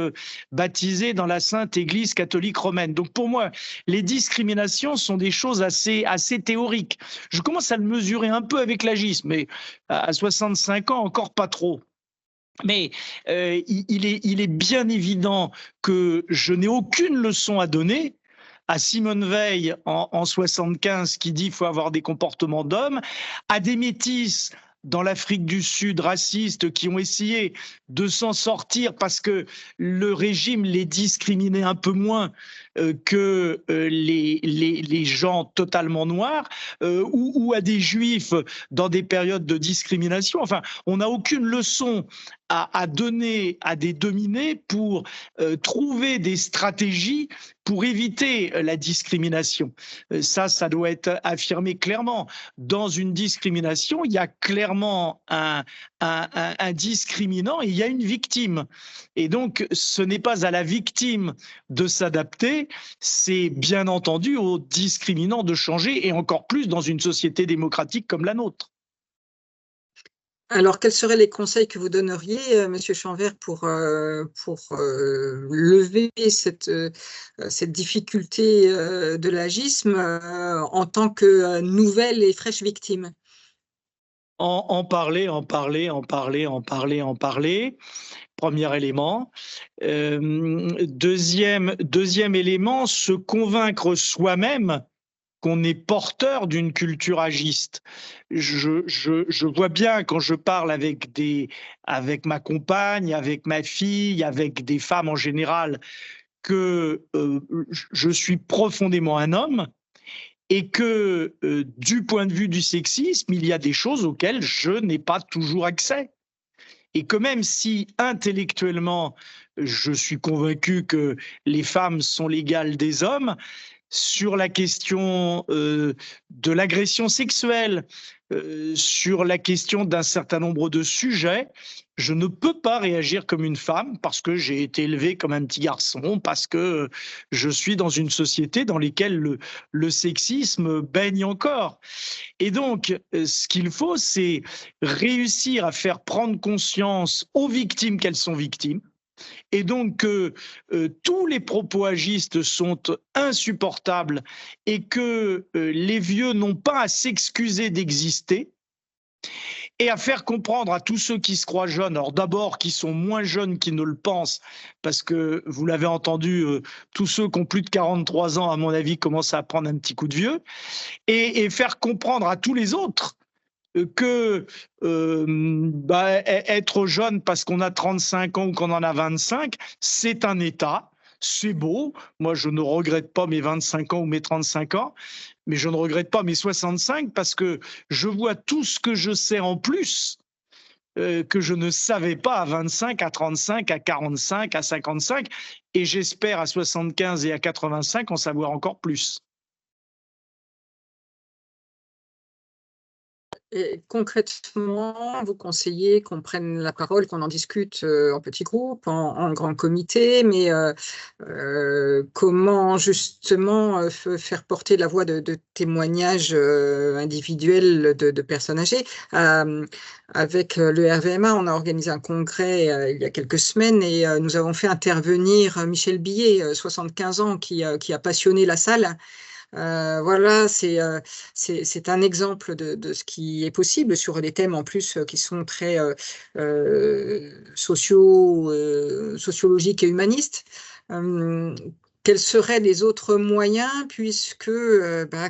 baptisé dans la Sainte Église catholique romaine. Donc pour moi, les discriminations sont des choses assez théoriques. Je commence à le mesurer un peu avec l'agisme, mais à 65 ans, encore pas trop. Mais il est bien évident que je n'ai aucune leçon à donner à Simone Veil en 75 qui dit qu'il faut avoir des comportements d'homme, à des métis dans l'Afrique du Sud racistes qui ont essayé de s'en sortir parce que le régime les discriminait un peu moins que les gens totalement noirs, ou à des juifs dans des périodes de discrimination. Enfin, on n'a aucune leçon à donner à des dominés pour trouver des stratégies pour éviter la discrimination. Ça doit être affirmé clairement. Dans une discrimination, il y a clairement un discriminant et il y a une victime. Et donc, ce n'est pas à la victime de s'adapter, c'est bien entendu au discriminant de changer, et encore plus dans une société démocratique comme la nôtre. Alors, quels seraient les conseils que vous donneriez, Monsieur Chanvert, pour lever cette difficulté de l'agisme en tant que nouvelle et fraîche victime? En parler. Premier élément. Deuxième élément, se convaincre soi-même qu'on est porteur d'une culture agiste. Je vois bien quand je parle avec ma compagne, avec ma fille, avec des femmes en général, que je suis profondément un homme et que du point de vue du sexisme, il y a des choses auxquelles je n'ai pas toujours accès. Et que même si intellectuellement, je suis convaincu que les femmes sont l'égale des hommes, sur la question de l'agression sexuelle, sur la question d'un certain nombre de sujets, je ne peux pas réagir comme une femme parce que j'ai été élevé comme un petit garçon, parce que je suis dans une société dans laquelle le sexisme baigne encore. Et donc, ce qu'il faut, c'est réussir à faire prendre conscience aux victimes qu'elles sont victimes, et donc que tous les propos agistes sont insupportables et que les vieux n'ont pas à s'excuser d'exister, et à faire comprendre à tous ceux qui se croient jeunes, alors d'abord qui sont moins jeunes qu'ils ne le pensent, parce que vous l'avez entendu, tous ceux qui ont plus de 43 ans, à mon avis, commencent à prendre un petit coup de vieux, et faire comprendre à tous les autres que être jeune parce qu'on a 35 ans ou qu'on en a 25, c'est un état, c'est beau. Moi, je ne regrette pas mes 25 ans ou mes 35 ans, mais je ne regrette pas mes 65 parce que je vois tout ce que je sais en plus que je ne savais pas à 25, à 35, à 45, à 55, et j'espère à 75 et à 85 en savoir encore plus. Et concrètement, vous conseillez qu'on prenne la parole, qu'on en discute en petits groupes, en grand comité, mais comment justement faire porter la voix de témoignages individuels de personnes âgées? Avec le RVMA, on a organisé un congrès il y a quelques semaines et nous avons fait intervenir Michel Billet, 75 ans, qui a passionné la salle. Voilà, c'est un exemple de ce qui est possible sur des thèmes en plus qui sont très sociologiques et humanistes. Quels seraient les autres moyens, puisque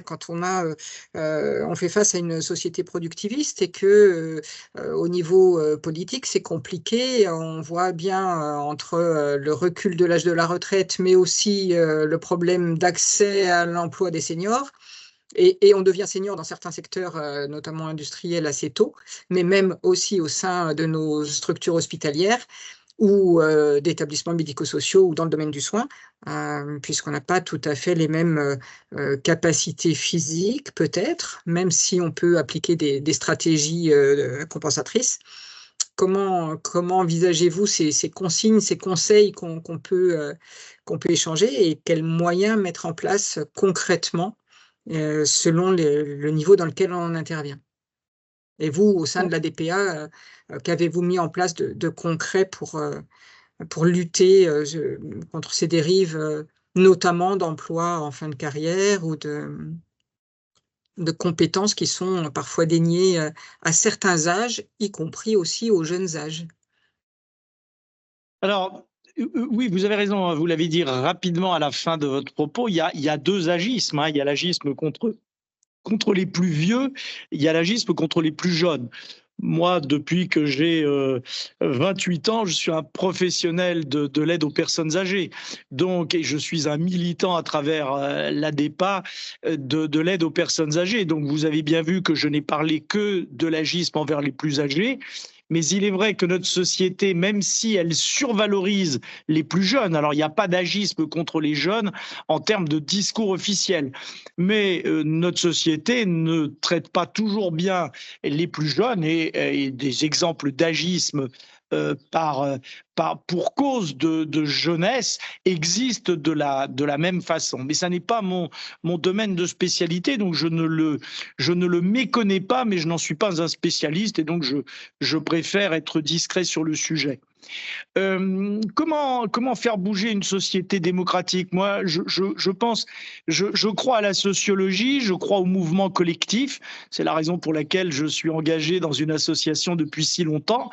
quand on fait face à une société productiviste et que au niveau politique, c'est compliqué. On voit bien entre le recul de l'âge de la retraite, mais aussi le problème d'accès à l'emploi des seniors. Et on devient senior dans certains secteurs, notamment industriels, assez tôt, mais même aussi au sein de nos structures hospitalières ou d'établissements médico-sociaux ou dans le domaine du soin, puisqu'on n'a pas tout à fait les mêmes capacités physiques, peut-être, même si on peut appliquer des stratégies compensatrices. Comment envisagez-vous ces consignes, ces conseils qu'on peut échanger, et quels moyens mettre en place concrètement selon le niveau dans lequel on intervient? Et vous, au sein de la DPA, qu'avez-vous mis en place de concret pour lutter contre ces dérives, notamment d'emploi en fin de carrière ou de compétences qui sont parfois déniées à certains âges, y compris aussi aux jeunes âges? Alors, oui, vous avez raison, hein, vous l'avez dit rapidement à la fin de votre propos, il y a deux agismes, hein. Il y a l'agisme contre les plus vieux, il y a l'agisme contre les plus jeunes. Moi, depuis que j'ai 28 ans, je suis un professionnel de l'aide aux personnes âgées. Donc, et je suis un militant à travers l'ADEPA de l'aide aux personnes âgées. Donc, vous avez bien vu que je n'ai parlé que de l'agisme envers les plus âgés. Mais il est vrai que notre société, même si elle survalorise les plus jeunes, alors il n'y a pas d'agisme contre les jeunes en termes de discours officiel, mais notre société ne traite pas toujours bien les plus jeunes et des exemples d'agisme pour cause de jeunesse existent de la même façon. Mais ça n'est pas mon domaine de spécialité, donc je ne le méconnais pas, mais je n'en suis pas un spécialiste et donc je préfère être discret sur le sujet. Comment faire bouger une société démocratique? Moi, je pense, je crois à la sociologie, je crois au mouvement collectif. C'est la raison pour laquelle je suis engagé dans une association depuis si longtemps.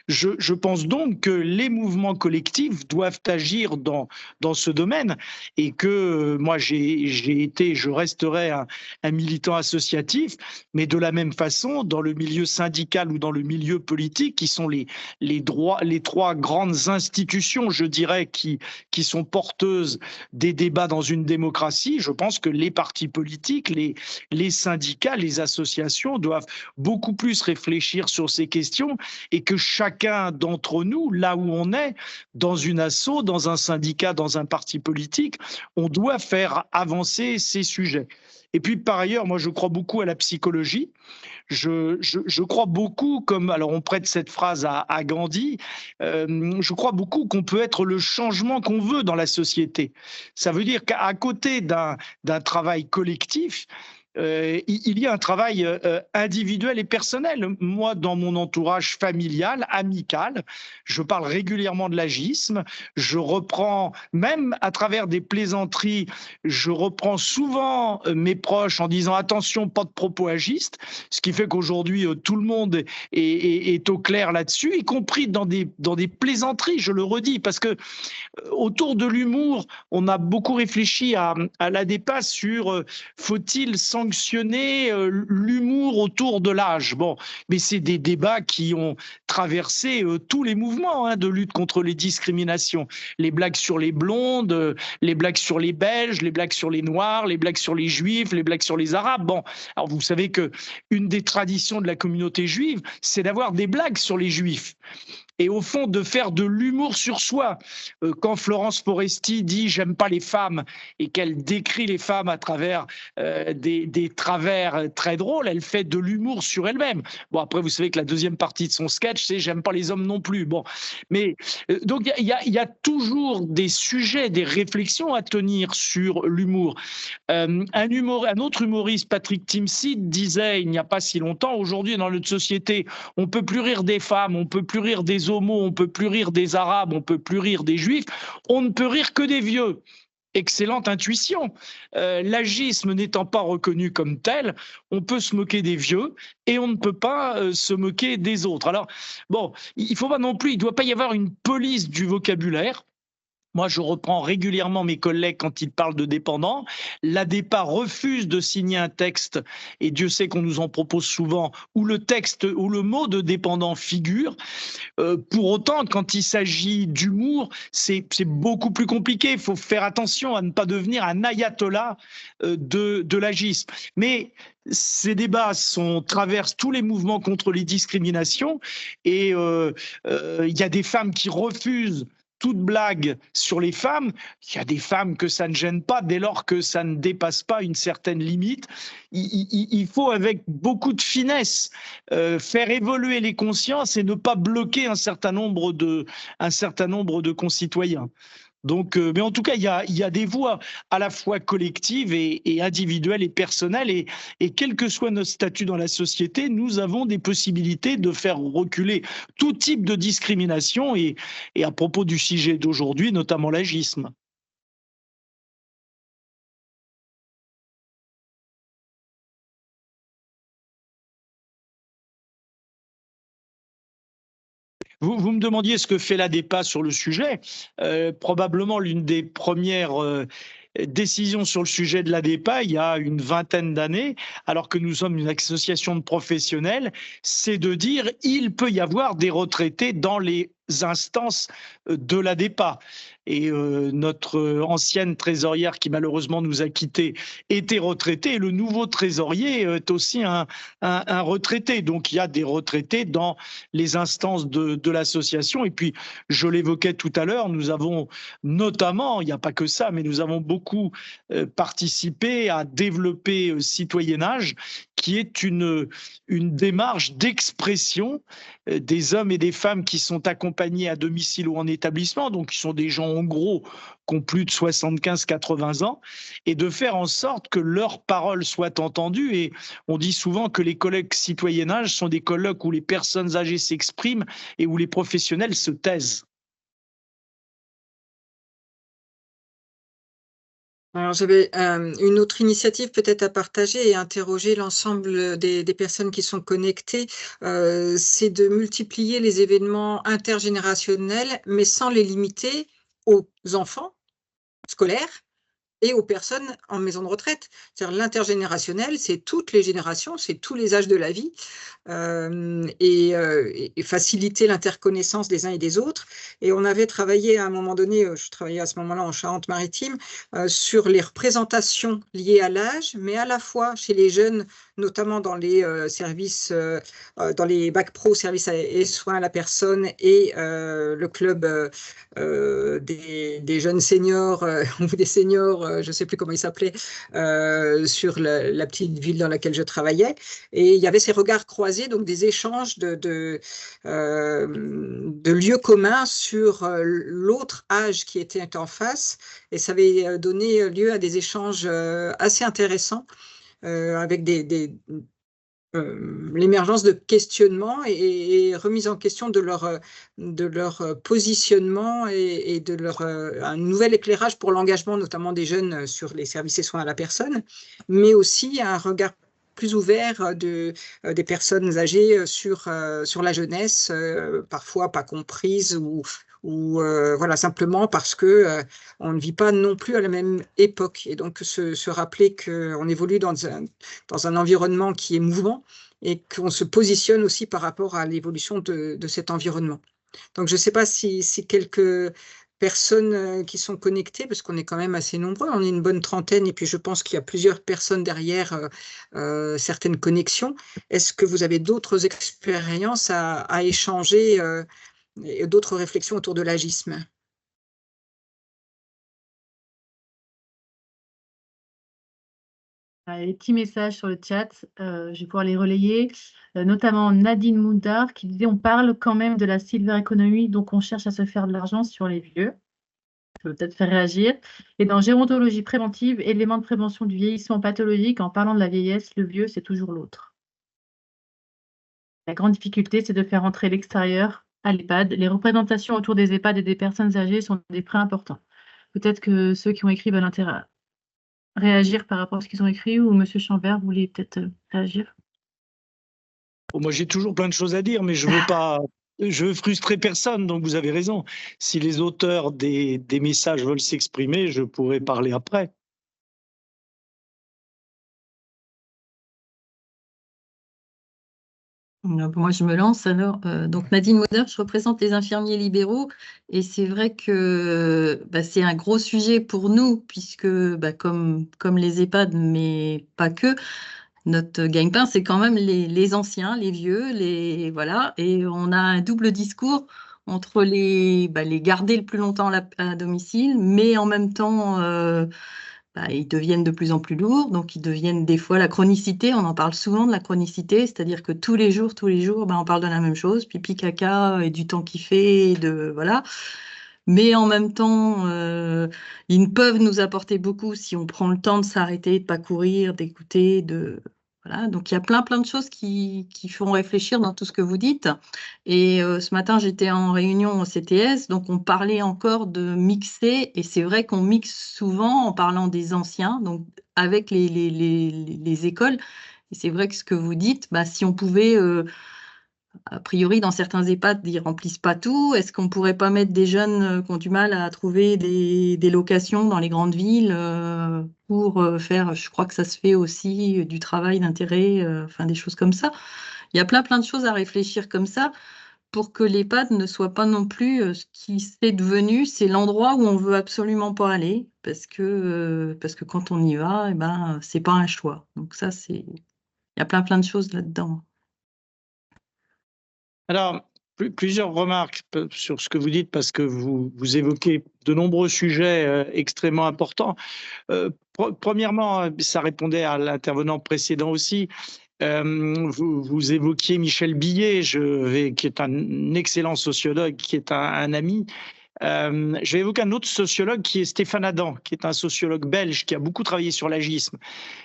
Je pense donc que les mouvements collectifs doivent agir dans ce domaine et que moi, j'ai été, je resterai un militant associatif, mais de la même façon, dans le milieu syndical ou dans le milieu politique, qui sont les trois grandes institutions, je dirais, qui sont porteuses des débats dans une démocratie. Je pense que les partis politiques, les syndicats, les associations doivent beaucoup plus réfléchir sur ces questions et que chacun d'entre nous, là où on est, dans une asso, dans un syndicat, dans un parti politique, on doit faire avancer ces sujets. Et puis par ailleurs, moi je crois beaucoup à la psychologie. Je crois beaucoup, comme alors on prête cette phrase à Gandhi, je crois beaucoup qu'on peut être le changement qu'on veut dans la société. Ça veut dire qu'à côté d'un travail collectif, il y a un travail individuel et personnel. Moi, dans mon entourage familial, amical, je parle régulièrement de l'agisme. Je reprends, même à travers des plaisanteries, je reprends souvent mes proches en disant attention, pas de propos agistes, ce qui fait qu'aujourd'hui, tout le monde est au clair là-dessus, y compris dans des plaisanteries, je le redis, parce que autour de l'humour, on a beaucoup réfléchi à l'ADEPA sur faut-il sanctionner l'humour autour de l'âge. Bon, mais c'est des débats qui ont traversé tous les mouvements de lutte contre les discriminations. Les blagues sur les blondes, les blagues sur les Belges, les blagues sur les Noirs, les blagues sur les Juifs, les blagues sur les Arabes. Bon, alors vous savez que une des traditions de la communauté juive, c'est d'avoir des blagues sur les Juifs. Et au fond, de faire de l'humour sur soi. Quand Florence Foresti dit « j'aime pas les femmes » et qu'elle décrit les femmes à travers des travers très drôles, elle fait de l'humour sur elle-même. Bon, après, vous savez que la deuxième partie de son sketch, c'est « j'aime pas les hommes non plus ». Bon, mais donc il y a toujours des sujets, des réflexions à tenir sur l'humour. Un autre humoriste, Patrick Timsit, disait il n'y a pas si longtemps, aujourd'hui dans notre société, on peut plus rire des femmes, on peut plus rire des homos, on peut plus rire des arabes, on peut plus rire des juifs, on ne peut rire que des vieux. Excellente intuition. L'agisme n'étant pas reconnu comme tel, on peut se moquer des vieux et on ne peut pas se moquer des autres. Alors, bon, il faut pas non plus, il ne doit pas y avoir une police du vocabulaire. Moi, je reprends régulièrement mes collègues quand ils parlent de dépendants. L'ADEPA refuse de signer un texte, et Dieu sait qu'on nous en propose souvent, où le texte, où le mot de dépendant figure. Pour autant, quand il s'agit d'humour, c'est beaucoup plus compliqué. Il faut faire attention à ne pas devenir un ayatollah de l'agisme. Mais ces débats traversent tous les mouvements contre les discriminations, et il y a des femmes qui refusent toute blague sur les femmes. Il y a des femmes que ça ne gêne pas dès lors que ça ne dépasse pas une certaine limite. Il faut, avec beaucoup de finesse, faire évoluer les consciences et ne pas bloquer un certain nombre de concitoyens. Donc, mais en tout cas, il y a des voix à la fois collectives et individuelles et personnelles, et quel que soit notre statut dans la société, nous avons des possibilités de faire reculer tout type de discrimination, et à propos du sujet d'aujourd'hui, notamment l'agisme. Vous me demandiez ce que fait l'ADEPA sur le sujet. Probablement l'une des premières décisions sur le sujet de l'ADEPA, il y a une vingtaine d'années, alors que nous sommes une association de professionnels, c'est de dire il peut y avoir des retraités dans les instances de l'ADEPA. Et notre ancienne trésorière qui malheureusement nous a quittés était retraitée, et le nouveau trésorier est aussi un retraité. Donc il y a des retraités dans les instances de l'association. Et puis, je l'évoquais tout à l'heure, nous avons notamment, il n'y a pas que ça, mais nous avons beaucoup participé à développer Citoyennage, qui est une démarche d'expression des hommes et des femmes qui sont accompagnés à domicile ou en établissement, donc qui sont des gens en gros qui ont plus de 75-80 ans, et de faire en sorte que leurs paroles soient entendues. Et on dit souvent que les colloques citoyennage sont des colloques où les personnes âgées s'expriment et où les professionnels se taisent. Alors, j'avais une autre initiative peut-être à partager et interroger l'ensemble des personnes qui sont connectées, c'est de multiplier les événements intergénérationnels, mais sans les limiter aux enfants scolaires et aux personnes en maison de retraite. C'est-à-dire l'intergénérationnel, c'est toutes les générations, c'est tous les âges de la vie, et faciliter l'interconnaissance des uns et des autres. Et on avait travaillé à un moment donné, je travaillais à ce moment-là en Charente-Maritime, sur les représentations liées à l'âge, mais à la fois chez les jeunes, notamment dans les services, dans les bacs pro, services et soins à la personne, et le club des jeunes seniors ou des seniors, je ne sais plus comment ils s'appelaient, sur la petite ville dans laquelle je travaillais. Et il y avait ces regards croisés, donc des échanges de lieux communs sur l'autre âge qui était en face. Et ça avait donné lieu à des échanges assez intéressants avec l'émergence de questionnements et remise en question de leur positionnement et de un nouvel éclairage pour l'engagement notamment des jeunes sur les services et soins à la personne, mais aussi un regard plus ouvert des personnes âgées sur la jeunesse, parfois pas comprise ou voilà, simplement parce que on ne vit pas non plus à la même époque. Et donc se rappeler qu'on évolue dans un environnement qui est mouvant et qu'on se positionne aussi par rapport à l'évolution de cet environnement. Donc je ne sais pas si quelques personnes qui sont connectées, parce qu'on est quand même assez nombreux, on est une bonne trentaine, et puis je pense qu'il y a plusieurs personnes derrière certaines connexions. Est-ce que vous avez d'autres expériences à échanger et d'autres réflexions autour de l'agisme? Les petits messages sur le chat, je vais pouvoir les relayer, notamment Nadine Moundar qui disait on parle quand même de la silver economy, donc on cherche à se faire de l'argent sur les vieux. Ça peut peut-être faire réagir. Et dans gérontologie préventive, éléments de prévention du vieillissement pathologique, en parlant de la vieillesse, le vieux, c'est toujours l'autre. La grande difficulté, c'est de faire entrer l'extérieur à l'EHPAD. Les représentations autour des EHPAD et des personnes âgées sont des freins importants. Peut-être que ceux qui ont écrit veulent réagir par rapport à ce qu'ils ont écrit, ou M. Chambert voulait peut-être réagir. Bon, moi, j'ai toujours plein de choses à dire, mais je veux frustrer personne, donc vous avez raison. Si les auteurs des messages veulent s'exprimer, je pourrai parler après. Moi, je me lance alors. Donc, Nadine Moder, je représente les infirmiers libéraux et c'est vrai que c'est un gros sujet pour nous puisque, comme les EHPAD, mais pas que, notre gagne-pain, c'est quand même les anciens, les vieux, voilà, et on a un double discours entre les garder le plus longtemps à domicile, mais en même temps, ils deviennent de plus en plus lourds, donc ils deviennent des fois la chronicité, on en parle souvent de la chronicité, c'est-à-dire que tous les jours, on parle de la même chose, pipi, caca, et du temps qu'il fait, voilà. Mais en même temps, ils peuvent nous apporter beaucoup si on prend le temps de s'arrêter, de ne pas courir, d'écouter, voilà. Donc il y a plein de choses qui font réfléchir dans tout ce que vous dites. Et ce matin, j'étais en réunion au CTS, donc on parlait encore de mixer, et c'est vrai qu'on mixe souvent en parlant des anciens, donc avec les écoles. Et c'est vrai que ce que vous dites, si on pouvait a priori, dans certains EHPAD, ils remplissent pas tout. Est-ce qu'on pourrait pas mettre des jeunes qui ont du mal à trouver des locations dans les grandes villes pour faire, je crois que ça se fait aussi, du travail d'intérêt, enfin des choses comme ça. Il y a plein de choses à réfléchir comme ça pour que l'EHPAD ne soit pas non plus ce qui c'est devenu, c'est l'endroit où on veut absolument pas aller parce que quand on y va, eh ben, c'est pas un choix. Donc ça, il y a plein de choses là-dedans. Alors, plusieurs remarques sur ce que vous dites, parce que vous évoquez de nombreux sujets extrêmement importants. Premièrement, ça répondait à l'intervenant précédent aussi. Vous évoquiez Michel Billet, qui est un excellent sociologue, qui est un ami. Je vais évoquer un autre sociologue qui est Stéphane Adam, qui est un sociologue belge qui a beaucoup travaillé sur l'agisme.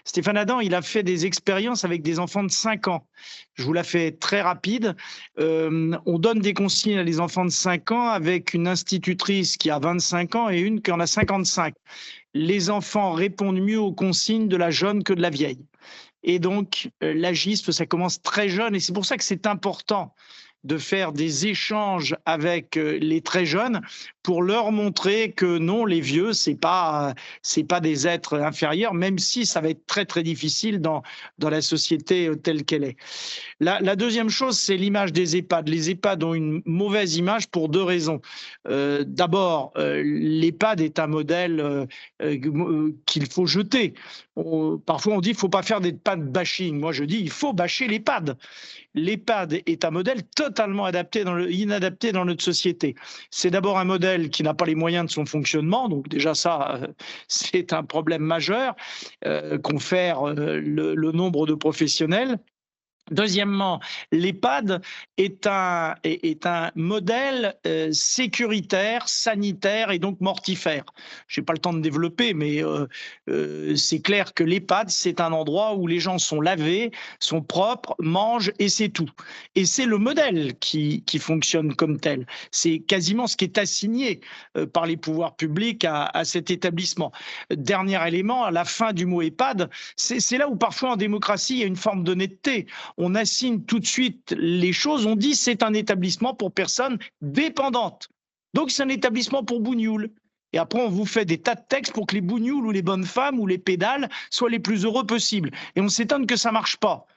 Stéphane Adam, il a fait des expériences avec des enfants de 5 ans. Je vous la fais très rapide. On donne des consignes à des enfants de 5 ans avec une institutrice qui a 25 ans et une qui en a 55. Les enfants répondent mieux aux consignes de la jeune que de la vieille. Et donc, l'agisme, ça commence très jeune et c'est pour ça que c'est important de faire des échanges avec les très jeunes pour leur montrer que non, les vieux, c'est pas des êtres inférieurs, même si ça va être très difficile dans la société telle qu'elle est. La deuxième chose, c'est l'image des EHPAD. Les EHPAD ont une mauvaise image pour 2 raisons. D'abord, l'EHPAD est un modèle qu'il faut jeter. Parfois, on dit qu'il ne faut pas faire d'EHPAD bashing. Moi, je dis il faut bâcher l'EHPAD. L'EHPAD est un modèle totalement inadapté dans notre société. C'est d'abord un modèle qui n'a pas les moyens de son fonctionnement, donc déjà ça, c'est un problème majeur, confère le nombre de professionnels. Deuxièmement, l'EHPAD est un modèle sécuritaire, sanitaire et donc mortifère. Je n'ai pas le temps de développer, mais c'est clair que l'EHPAD, c'est un endroit où les gens sont lavés, sont propres, mangent et c'est tout. Et c'est le modèle qui fonctionne comme tel. C'est quasiment ce qui est assigné par les pouvoirs publics à cet établissement. Dernier élément, à la fin du mot EHPAD, c'est là où parfois en démocratie, il y a une forme d'honnêteté. On assigne tout de suite les choses, on dit c'est un établissement pour personnes dépendantes. Donc c'est un établissement pour bougnoules. Et après, on vous fait des tas de textes pour que les bougnoules ou les bonnes femmes ou les pédales soient les plus heureux possibles. Et on s'étonne que ça ne marche pas.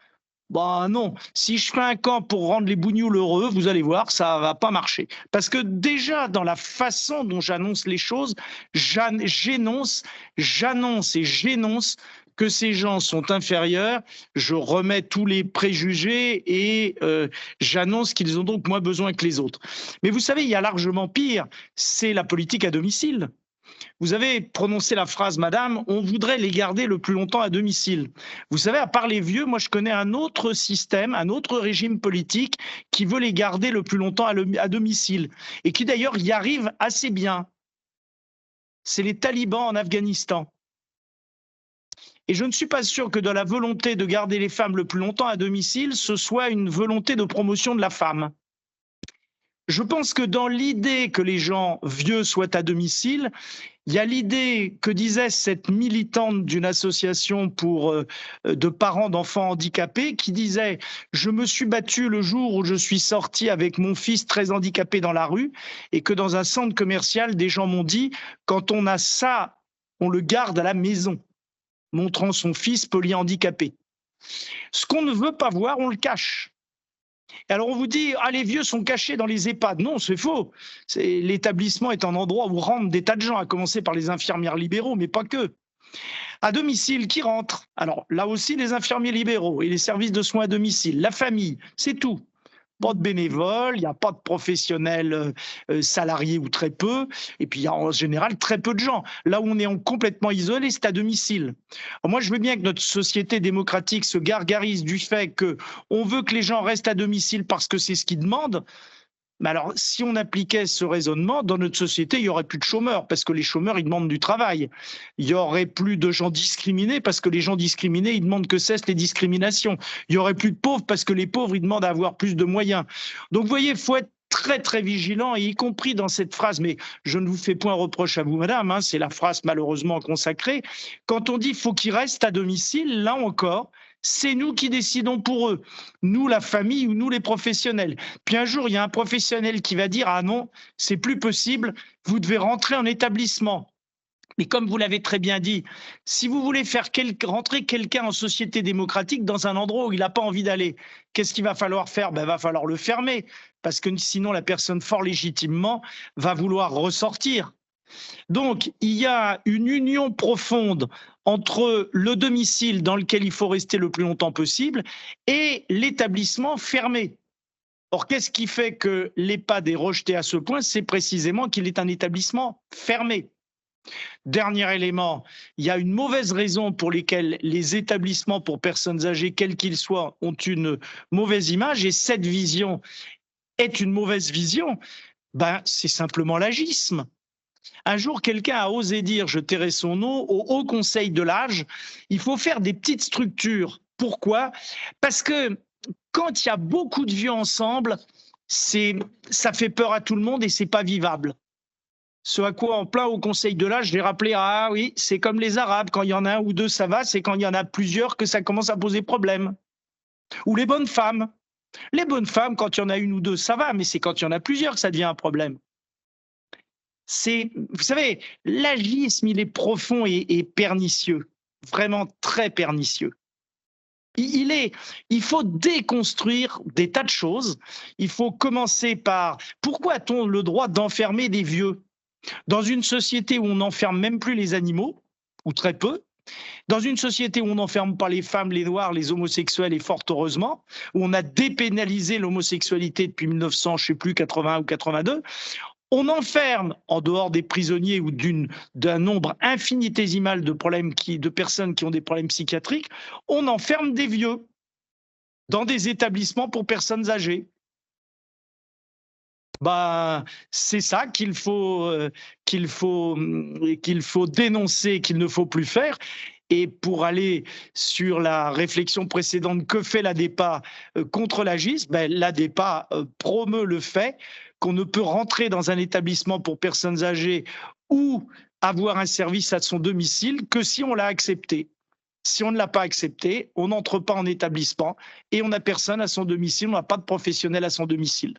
Ben non, si je fais un camp pour rendre les bougnoules heureux, vous allez voir, ça ne va pas marcher. Parce que déjà, dans la façon dont j'annonce les choses, j'annonce et j'énonce que ces gens sont inférieurs, je remets tous les préjugés et j'annonce qu'ils ont donc moins besoin que les autres. Mais vous savez, il y a largement pire, c'est la politique à domicile. Vous avez prononcé la phrase, madame, on voudrait les garder le plus longtemps à domicile. Vous savez, à part les vieux, moi je connais un autre système, un autre régime politique qui veut les garder le plus longtemps à domicile et qui d'ailleurs y arrive assez bien. C'est les talibans en Afghanistan. Et je ne suis pas sûr que dans la volonté de garder les femmes le plus longtemps à domicile, ce soit une volonté de promotion de la femme. Je pense que dans l'idée que les gens vieux soient à domicile, il y a l'idée que disait cette militante d'une association de parents d'enfants handicapés qui disait « Je me suis battue le jour où je suis sortie avec mon fils très handicapé dans la rue et que dans un centre commercial, des gens m'ont dit « Quand on a ça, on le garde à la maison ». Montrant son fils polyhandicapé. Ce qu'on ne veut pas voir, on le cache. Et alors on vous dit, ah, les vieux sont cachés dans les EHPAD. Non, c'est faux. L'établissement est un endroit où rentrent des tas de gens, à commencer par les infirmières libéraux, mais pas que. À domicile, qui rentre? Alors là aussi, les infirmiers libéraux et les services de soins à domicile, la famille, c'est tout. Pas de bénévoles, il n'y a pas de professionnels salariés ou très peu, et puis il y a en général très peu de gens. Là où on est complètement isolé, c'est à domicile. Alors moi, je veux bien que notre société démocratique se gargarise du fait qu'on veut que les gens restent à domicile parce que c'est ce qu'ils demandent. Mais alors, si on appliquait ce raisonnement, dans notre société, il n'y aurait plus de chômeurs, parce que les chômeurs, ils demandent du travail. Il n'y aurait plus de gens discriminés, parce que les gens discriminés, ils demandent que cessent les discriminations. Il n'y aurait plus de pauvres, parce que les pauvres, ils demandent à avoir plus de moyens. Donc, vous voyez, il faut être très vigilant, et y compris dans cette phrase, mais je ne vous fais point reproche à vous, madame, c'est la phrase malheureusement consacrée. Quand on dit « faut qu'ils restent à domicile », là encore, c'est nous qui décidons pour eux, nous la famille ou nous les professionnels. Puis un jour, il y a un professionnel qui va dire « Ah non, c'est plus possible, vous devez rentrer en établissement ». Mais comme vous l'avez très bien dit, si vous voulez faire rentrer quelqu'un en société démocratique dans un endroit où il n'a pas envie d'aller, qu'est-ce qu'il va falloir faire? Il va falloir le fermer, parce que sinon la personne fort légitimement va vouloir ressortir. Donc, il y a une union profonde entre le domicile dans lequel il faut rester le plus longtemps possible et l'établissement fermé. Or, qu'est-ce qui fait que l'EHPAD est rejeté à ce point? C'est précisément qu'il est un établissement fermé. Dernier élément, il y a une mauvaise raison pour lesquelles les établissements pour personnes âgées, quels qu'ils soient, ont une mauvaise image, et cette vision est une mauvaise vision, c'est simplement l'agisme. Un jour, quelqu'un a osé dire, je tairai son nom, au Haut Conseil de l'âge, il faut faire des petites structures. Pourquoi? Parce que quand il y a beaucoup de vieux ensemble, ça fait peur à tout le monde et c'est pas vivable. Ce à quoi, en plein au Conseil de l'âge, j'ai rappelé, ah oui, c'est comme les Arabes, quand il y en a un ou deux, ça va, c'est quand il y en a plusieurs que ça commence à poser problème. Ou les bonnes femmes. Les bonnes femmes, quand il y en a une ou deux, ça va, mais c'est quand il y en a plusieurs que ça devient un problème. Vous savez, l'agisme, il est profond et pernicieux, vraiment très pernicieux. Il faut déconstruire des tas de choses. Il faut commencer par, pourquoi a-t-on le droit d'enfermer des vieux? Dans une société où on n'enferme même plus les animaux, ou très peu, dans une société où on n'enferme pas les femmes, les noirs, les homosexuels, et fort heureusement, où on a dépénalisé l'homosexualité depuis 1900, je ne sais plus, 81 ou 82, on enferme, en dehors des prisonniers ou d'un nombre infinitésimal de personnes qui ont des problèmes psychiatriques, on enferme des vieux dans des établissements pour personnes âgées. C'est ça qu'il faut dénoncer, qu'il ne faut plus faire. Et pour aller sur la réflexion précédente, que fait l'ADEPA contre l'agisme? L'ADEPA promeut le fait qu'on ne peut rentrer dans un établissement pour personnes âgées ou avoir un service à son domicile que si on l'a accepté. Si on ne l'a pas accepté, on n'entre pas en établissement et on n'a personne à son domicile, on n'a pas de professionnel à son domicile.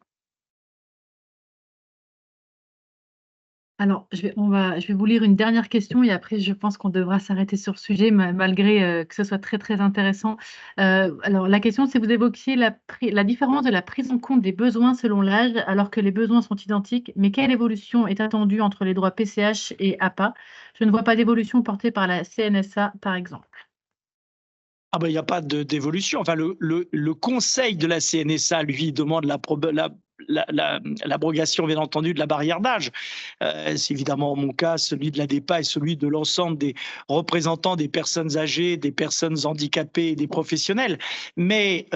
Alors, je vais vous lire une dernière question et après, je pense qu'on devra s'arrêter sur ce sujet, malgré que ce soit très, très intéressant. Alors, la question, c'est vous évoquiez la différence de la prise en compte des besoins selon l'âge, alors que les besoins sont identiques, mais quelle évolution est attendue entre les droits PCH et APA? Je ne vois pas d'évolution portée par la CNSA, par exemple. Il n'y a pas d'évolution. Enfin, le conseil de la CNSA, lui, demande l'abrogation, bien entendu, de la barrière d'âge. C'est évidemment mon cas, celui de l'ADEPA et celui de l'ensemble des représentants des personnes âgées, des personnes handicapées et des professionnels. Mais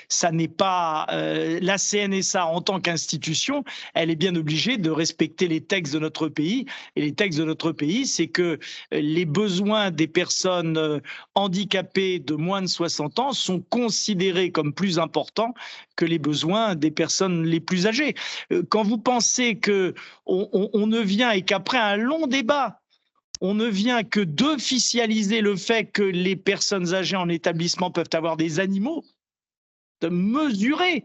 ça n'est pas la CNSA en tant qu'institution, elle est bien obligée de respecter les textes de notre pays. Et les textes de notre pays, c'est que les besoins des personnes handicapées de moins de 60 ans sont considérés comme plus importants que les besoins des personnes les plus âgées. Quand vous pensez qu'on ne vient et qu'après un long débat, on ne vient que d'officialiser le fait que les personnes âgées en établissement peuvent avoir des animaux, de mesurer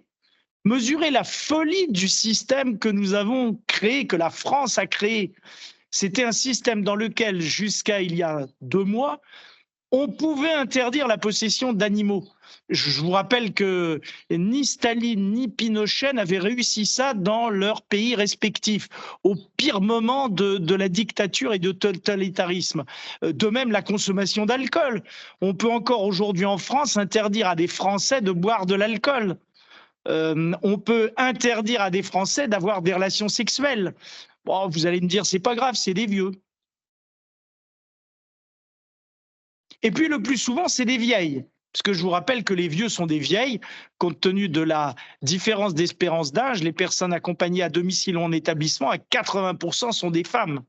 la folie du système que nous avons créé, que la France a créé. C'était un système dans lequel, jusqu'à il y a 2 mois, on pouvait interdire la possession d'animaux. Je vous rappelle que ni Staline ni Pinochet n'avaient réussi ça dans leurs pays respectifs, au pire moment de la dictature et du totalitarisme. De même, la consommation d'alcool. On peut encore aujourd'hui en France interdire à des Français de boire de l'alcool. On peut interdire à des Français d'avoir des relations sexuelles. Bon, vous allez me dire, c'est pas grave, c'est des vieux. Et puis, le plus souvent, c'est des vieilles. Parce que je vous rappelle que les vieux sont des vieilles, compte tenu de la différence d'espérance d'âge. Les personnes accompagnées à domicile ou en établissement, à 80% sont des femmes.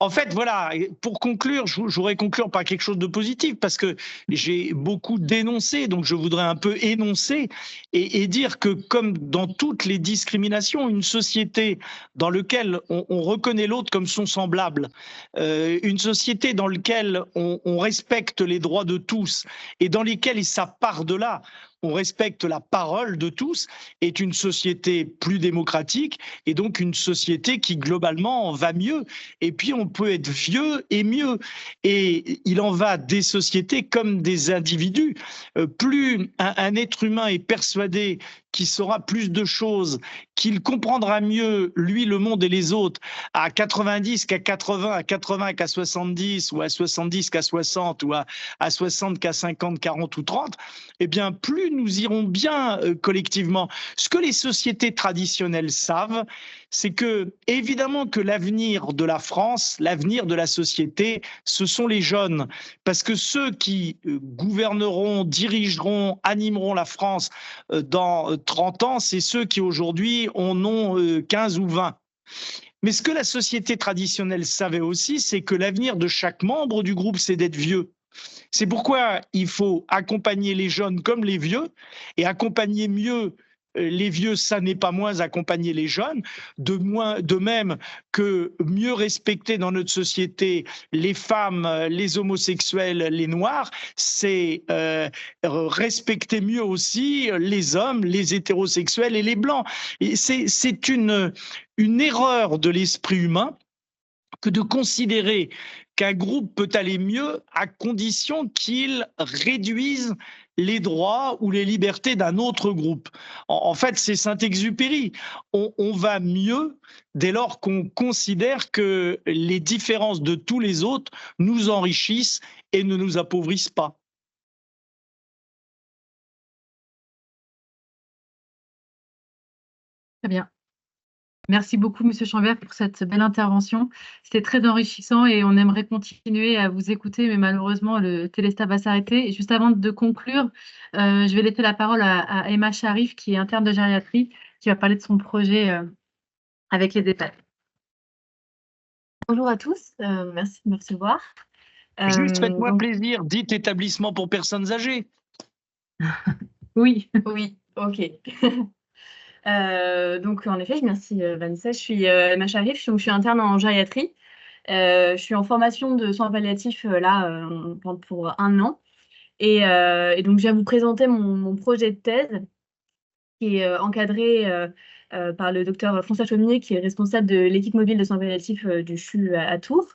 En fait, voilà, pour conclure, je voudrais conclure par quelque chose de positif parce que j'ai beaucoup dénoncé, donc je voudrais un peu énoncer et dire que comme dans toutes les discriminations, une société dans laquelle on reconnaît l'autre comme son semblable, une société dans laquelle on respecte les droits de tous et dans lesquelles, et ça part de là, on respecte la parole de tous, est une société plus démocratique et donc une société qui globalement va mieux. Et puis on peut être vieux et mieux. Et il en va des sociétés comme des individus. Plus un être humain est persuadé qu'il saura plus de choses, qu'il comprendra mieux, lui, le monde et les autres, à 90 qu'à 80, à 80 qu'à 70, ou à 70 qu'à 60, ou à 60 qu'à 50, 40 ou 30, eh bien, plus nous irons bien collectivement. Ce que les sociétés traditionnelles savent, c'est que, évidemment, que l'avenir de la France, l'avenir de la société, ce sont les jeunes. Parce que ceux qui gouverneront, dirigeront, animeront la France dans 30 ans, c'est ceux qui aujourd'hui en ont 15 ou 20. Mais ce que la société traditionnelle savait aussi, c'est que l'avenir de chaque membre du groupe, c'est d'être vieux. C'est pourquoi il faut accompagner les jeunes comme les vieux, et accompagner mieux les vieux, ça n'est pas moins accompagner les jeunes, de même que mieux respecter dans notre société les femmes, les homosexuels, les noirs, c'est respecter mieux aussi les hommes, les hétérosexuels et les blancs. C'est une erreur de l'esprit humain que de considérer qu'un groupe peut aller mieux à condition qu'il réduise les droits ou les libertés d'un autre groupe. En fait, c'est Saint-Exupéry. On va mieux dès lors qu'on considère que les différences de tous les autres nous enrichissent et ne nous appauvrissent pas. Très bien. Merci beaucoup, Monsieur Chambert, pour cette belle intervention. C'était très enrichissant et on aimerait continuer à vous écouter, mais malheureusement, le téléstat va s'arrêter. Et juste avant de conclure, je vais laisser la parole à Emma Sharif, qui est interne de gériatrie, qui va parler de son projet avec les EHPAD. Bonjour à tous, merci de me recevoir. Juste faites-moi plaisir, dites établissement pour personnes âgées. Oui. Oui, ok. Donc, en effet, merci Vanessa. Je suis Emma Sharif, je suis interne en gériatrie. Je suis en formation de soins palliatifs là pour 1 an. Et donc, je viens vous présenter mon projet de thèse qui est encadré par le docteur François Chaumier, qui est responsable de l'équipe mobile de soins palliatifs du CHU à Tours.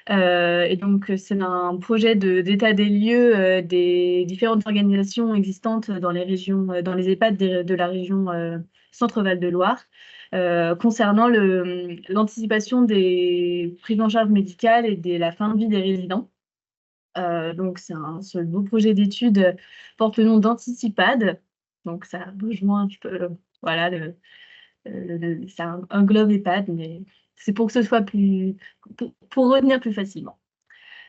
Et donc, c'est un projet d'état des lieux des différentes organisations existantes dans les régions, dans les EHPAD de la région Centre-Val de Loire, concernant l'anticipation des prises en charge médicales et de la fin de vie des résidents. Donc, ce beau projet d'étude porte le nom d'Anticipad. Donc, ça rejoint un petit peu, voilà, ça englobe EHPAD, mais c'est pour que ce soit plus, pour retenir plus facilement.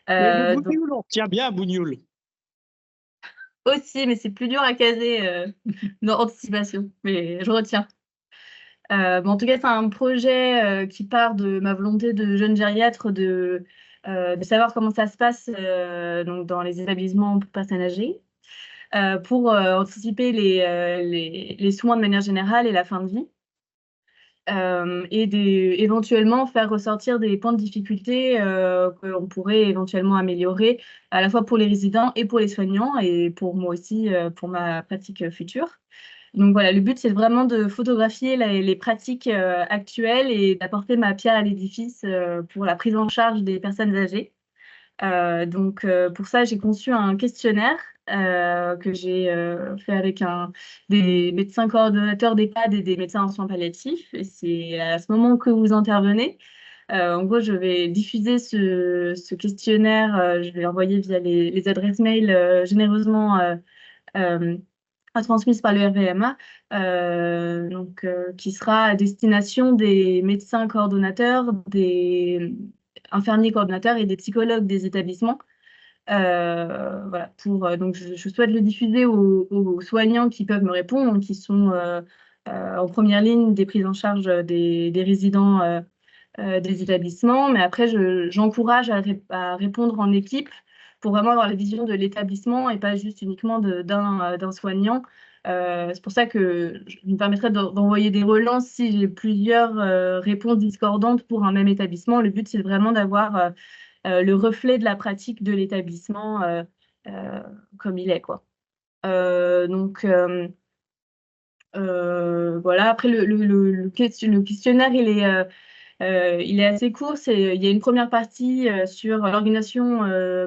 Le Bougnoul, on tient bien à Bougnoul. Aussi, mais c'est plus dur à caser dans Anticipation, mais je retiens. En tout cas, c'est un projet qui part de ma volonté de jeune gériatre de savoir comment ça se passe donc dans les établissements pour personnes âgées, pour anticiper les soins de manière générale et la fin de vie. Et éventuellement faire ressortir des points de difficulté qu'on pourrait éventuellement améliorer à la fois pour les résidents et pour les soignants et pour moi aussi pour ma pratique future. Donc voilà, le but c'est vraiment de photographier les pratiques actuelles et d'apporter ma pierre à l'édifice pour la prise en charge des personnes âgées. Donc pour ça, j'ai conçu un questionnaire que j'ai fait avec des médecins coordonnateurs d'EHPAD et des médecins en soins palliatifs. Et c'est à ce moment que vous intervenez. En gros, je vais diffuser ce questionnaire, je vais l'envoyer via les adresses mail généreusement transmises par le RVMA, qui sera à destination des médecins coordonnateurs, des infirmiers coordonnateurs et des psychologues des établissements. Voilà, donc je souhaite le diffuser aux soignants qui peuvent me répondre, qui sont en première ligne des prises en charge des résidents des établissements. Mais après, j'encourage à répondre en équipe pour vraiment avoir la vision de l'établissement et pas juste uniquement d'un soignant. C'est pour ça que je me permettrai d'envoyer des relances si j'ai plusieurs réponses discordantes pour un même établissement. Le but, c'est vraiment d'avoir le reflet de la pratique de l'établissement comme il est, quoi. Donc, voilà. Après, le questionnaire, il est assez court. Il y a une première partie sur l'organisation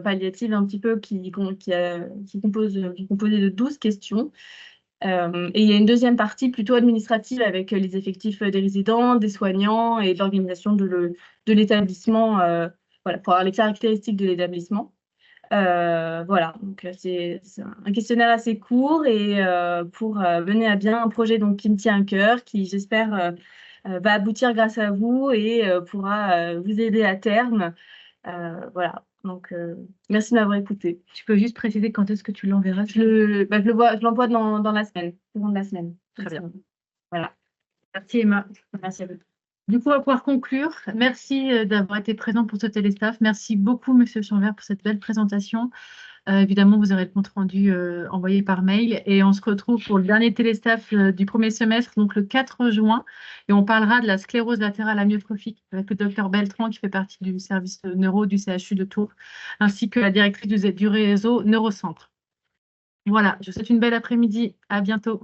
palliative un petit peu qui est composée de 12 questions. Et il y a une deuxième partie plutôt administrative avec les effectifs des résidents, des soignants et l'organisation de l'établissement, voilà, pour avoir les caractéristiques de l'établissement. Voilà, donc c'est un questionnaire assez court et pour mener à bien un projet donc, qui me tient à cœur, qui j'espère va aboutir grâce à vous et pourra vous aider à terme. Voilà, donc merci de m'avoir écouté. Tu peux juste préciser quand est-ce que tu l'enverras? Je l'envoie dans la semaine, courant de la semaine. Très bien. Voilà. Merci Emma. Merci à vous. Du coup, on va pouvoir conclure. Merci d'avoir été présent pour ce téléstaff. Merci beaucoup, Monsieur Chanvert, pour cette belle présentation. Évidemment, vous aurez le compte-rendu envoyé par mail. Et on se retrouve pour le dernier téléstaff du premier semestre, donc le 4 juin. Et on parlera de la sclérose latérale amyotrophique avec le docteur Beltran, qui fait partie du service neuro du CHU de Tours, ainsi que la directrice du réseau Neurocentre. Voilà, je vous souhaite une belle après-midi. À bientôt.